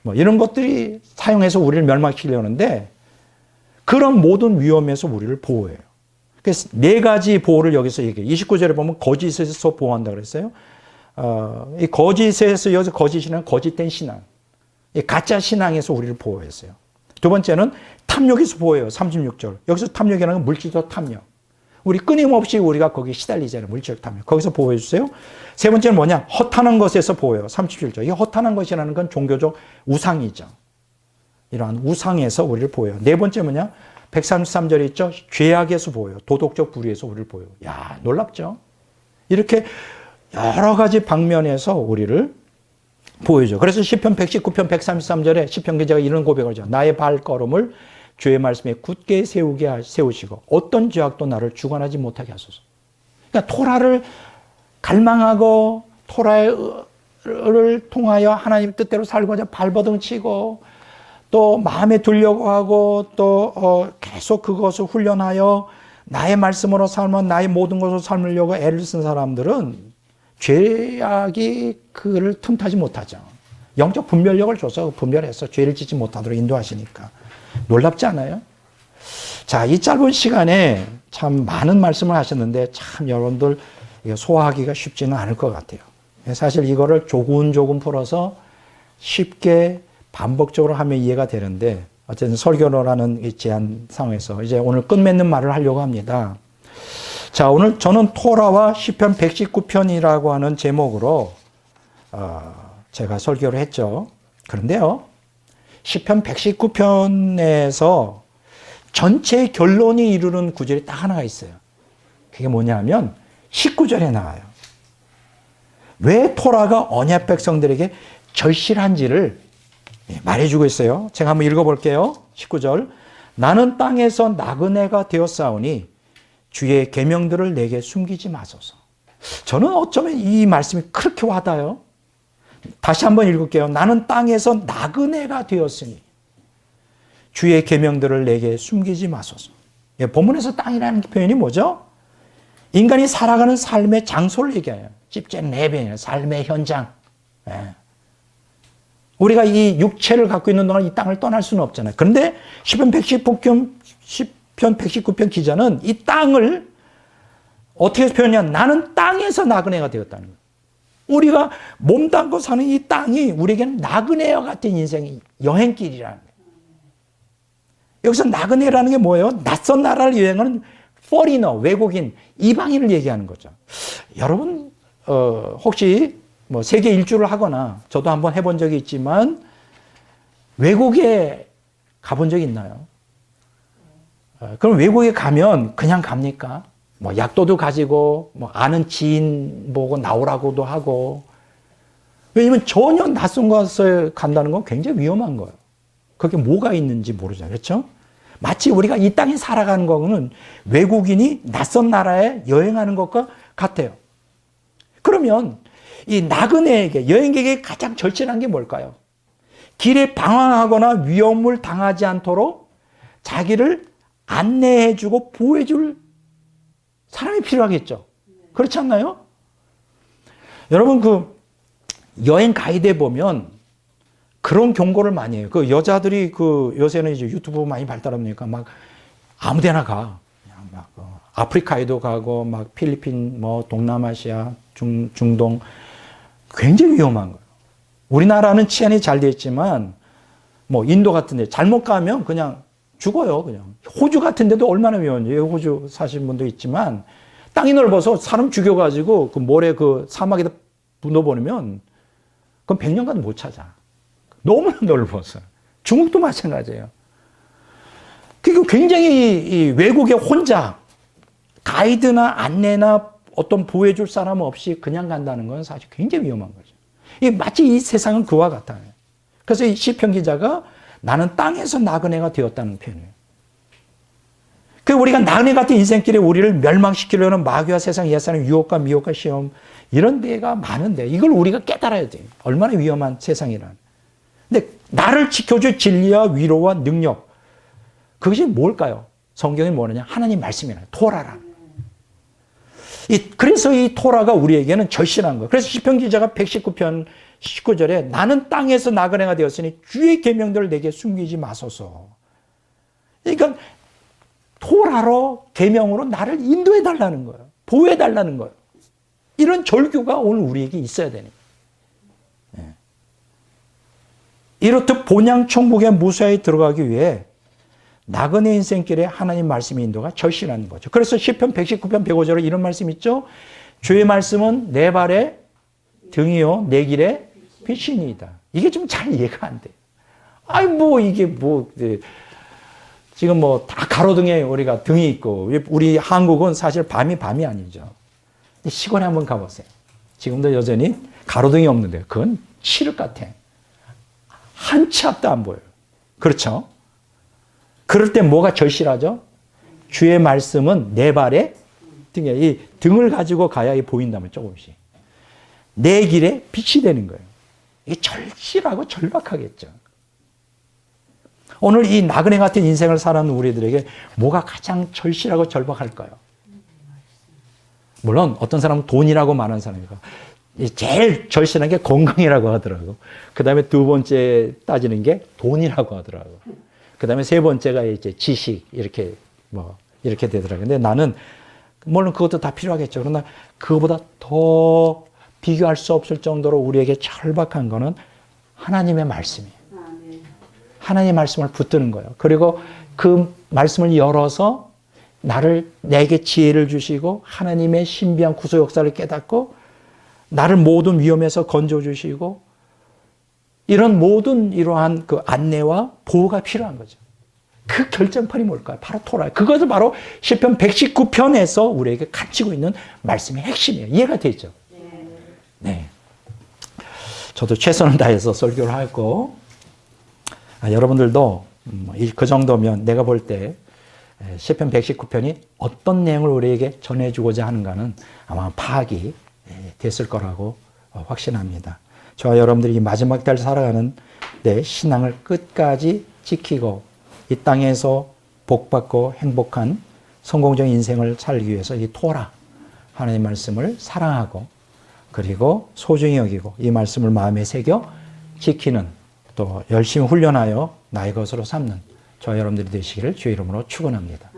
뭐 이런 것들이 사용해서 우리를 멸망시키려는데 그런 모든 위험에서 우리를 보호해요. 그래서 네 가지 보호를 여기서 얘기해요. 29절에 보면 거짓에서 보호한다 그랬어요. 이 거짓에서 여기서 거짓이란 거짓된 신앙. 이 가짜 신앙에서 우리를 보호했어요. 두 번째는 탐욕에서 보호해요. 36절. 여기서 탐욕이라는 건 물질적 탐욕. 우리 끊임없이 우리가 거기에 시달리잖아요. 물질적 탐욕. 거기서 보호해 주세요. 세 번째는 뭐냐? 허탄한 것에서 보호해요. 37절. 이 허탄한 것이라는 건 종교적 우상이죠. 이러한 우상에서 우리를 보여요. 네 번째 뭐냐? 133절에 있죠. 죄악에서 보여요. 도덕적 불의에서 우리를 보여요. 야, 놀랍죠? 이렇게 여러 가지 방면에서 우리를 보여줘. 그래서 시편 119편 133절에 시편 기자가 이런 고백을 하죠. 나의 발걸음을 주의 말씀에 굳게 세우시고 어떤 죄악도 나를 주관하지 못하게 하소서. 그러니까 토라를 갈망하고 토라를 통하여 하나님 뜻대로 살고자 발버둥 치고 또 마음에 들려고 하고 또 계속 그것을 훈련하여 나의 말씀으로 살며 나의 모든 것을 삶으려고 애를 쓴 사람들은 죄악이 그를 틈타지 못하죠. 영적 분별력을 줘서 분별해서 죄를 짓지 못하도록 인도하시니까. 놀랍지 않아요? 자, 이 짧은 시간에 참 많은 말씀을 하셨는데 참 여러분들 소화하기가 쉽지는 않을 것 같아요. 사실 이거를 조금 풀어서 쉽게 반복적으로 하면 이해가 되는데 어쨌든 설교로라는 제한 상황에서 이제 오늘 끝맺는 말을 하려고 합니다. 자, 오늘 저는 토라와 시편 119편이라고 하는 제목으로 제가 설교를 했죠. 그런데요, 시편 119편에서 전체 결론이 이루는 구절이 딱 하나가 있어요. 그게 뭐냐면 19절에 나와요. 왜 토라가 언약 백성들에게 절실한지를 말해주고 있어요. 제가 한번 읽어볼게요. 19절. 나는 땅에서 나그네가 되었사오니 주의 계명들을 내게 숨기지 마소서. 저는 어쩌면 이 말씀이 그렇게 와닿아요. 다시 한번 읽을게요. 나는 땅에서 나그네가 되었으니 주의 계명들을 내게 숨기지 마소서. 예, 본문에서 땅이라는 표현이 뭐죠? 인간이 살아가는 삶의 장소를 얘기해요. 집제 내변이에요. 삶의 현장. 예. 우리가 이 육체를 갖고 있는 동안 이 땅을 떠날 수는 없잖아요. 그런데 시편 119편 기자는 이 땅을 어떻게 표현하냐? 나는 땅에서 나그네가 되었다는 거예요. 우리가 몸담고 사는 이 땅이 우리에게는 나그네와 같은 인생이 여행길이라는 거예요. 여기서 나그네라는 게 뭐예요? 낯선 나라를 여행하는 포리너, 외국인, 이방인을 얘기하는 거죠. 여러분 혹시 뭐 세계 일주를 하거나 저도 한번 해본 적이 있지만 외국에 가본 적이 있나요? 그럼 외국에 가면 그냥 갑니까? 뭐 약도도 가지고 뭐 아는 지인 보고 나오라고도 하고. 왜냐면 전혀 낯선 곳에 간다는 건 굉장히 위험한 거예요. 그게 뭐가 있는지 모르잖아요. 그렇죠? 마치 우리가 이 땅에 살아가는 거는 외국인이 낯선 나라에 여행하는 것과 같아요. 그러면 이 나그네에게, 여행객에게 가장 절실한 게 뭘까요? 길에 방황하거나 위험을 당하지 않도록 자기를 안내해주고 보호해줄 사람이 필요하겠죠. 그렇지 않나요? 여러분, 그 여행 가이드에 보면 그런 경고를 많이 해요. 그 여자들이 그 요새는 이제 유튜브 많이 발달하니까 막 아무 데나 가. 그냥 막 아프리카에도 가고 막 필리핀, 뭐 동남아시아, 중동 굉장히 위험한 거예요. 우리나라는 치안이 잘 돼 있지만 뭐 인도 같은 데 잘못 가면 그냥 죽어요. 그냥 호주 같은 데도 얼마나 위험한지. 호주 사신 분도 있지만 땅이 넓어서 사람 죽여가지고 그 모래 그 사막에다 넣어버리면 그건 100년간 못 찾아. 너무나 넓어서. 중국도 마찬가지예요. 그리고 굉장히 이 외국에 혼자 가이드나 안내나 어떤 보호해줄 사람 없이 그냥 간다는 건 사실 굉장히 위험한 거죠. 마치 이 세상은 그와 같아요. 그래서 이 시편 기자가 나는 땅에서 나그네가 되었다는 표현이에요. 그 우리가 나그네 같은 인생길에 우리를 멸망시키려는 마귀와 세상 옛사람의 유혹과 미혹과 시험 이런 데가 많은데 이걸 우리가 깨달아야 돼요. 얼마나 위험한 세상이란. 근데 나를 지켜줄 진리와 위로와 능력 그것이 뭘까요? 성경이 뭐냐면 하나님 말씀이라요. 토라라. 그래서 이 토라가 우리에게는 절실한 거예요. 그래서 시편 기자가 119편 19절에 나는 땅에서 나그네가 되었으니 주의 계명들을 내게 숨기지 마소서. 그러니까 토라로 계명으로 나를 인도해 달라는 거예요. 보호해 달라는 거예요. 이런 절규가 오늘 우리에게 있어야 되는 거예요. 이렇듯 본향 천국에 무사히 들어가기 위해 나그네 인생길에 하나님 말씀의 인도가 절실한 거죠. 그래서 시편 119편 105절에 이런 말씀 있죠. 주의 말씀은 내 발의 등이요 내 길의 빛이니이다. 이게 좀 잘 이해가 안 돼. 아이 뭐 이게 뭐 지금 뭐 다 가로등에 우리가 등이 있고 우리 한국은 사실 밤이 아니죠. 시골에 한번 가보세요. 지금도 여전히 가로등이 없는데 그건 칠흑 같아. 한 치 앞도 안 보여요. 그렇죠? 그럴 때 뭐가 절실하죠? 주의 말씀은 내 발의 등에 이 등을 가지고 가야 보인다면 조금씩. 내 길에 빛이 되는 거예요. 이게 절실하고 절박하겠죠. 오늘 이 나그네 같은 인생을 살아가는 우리들에게 뭐가 가장 절실하고 절박할까요? 물론 어떤 사람은 돈이라고 말하는 사람이고 제일 절실한 게 건강이라고 하더라고. 그 다음에 두 번째 따지는 게 돈이라고 하더라고. 그 다음에 세 번째가 이제 지식 이렇게 되더라고요. 근데 나는 물론 그것도 다 필요하겠죠. 그러나 그거보다 더 비교할 수 없을 정도로 우리에게 절박한 거는 하나님의 말씀이에요. 하나님의 말씀을 붙드는 거예요. 그리고 그 말씀을 열어서 내게 지혜를 주시고 하나님의 신비한 구속 역사를 깨닫고 나를 모든 위험에서 건져주시고 이런 모든 이러한 그 안내와 보호가 필요한 거죠. 그 결정판이 뭘까요? 바로 토라예요. 그것을 바로 시편 119편에서 우리에게 갖추고 있는 말씀의 핵심이에요. 이해가 되죠? 네. 저도 최선을 다해서 설교를 하고 여러분들도 그 정도면 내가 볼 때 시편 119편이 어떤 내용을 우리에게 전해주고자 하는가는 아마 파악이 됐을 거라고 확신합니다. 저와 여러분들이 이 마지막 달 살아가는 내 신앙을 끝까지 지키고 이 땅에서 복받고 행복한 성공적인 인생을 살기 위해서 이 토라 하나님 말씀을 사랑하고 그리고 소중히 여기고 이 말씀을 마음에 새겨 지키는 또 열심히 훈련하여 나의 것으로 삼는 저와 여러분들이 되시기를 주의 이름으로 축원합니다.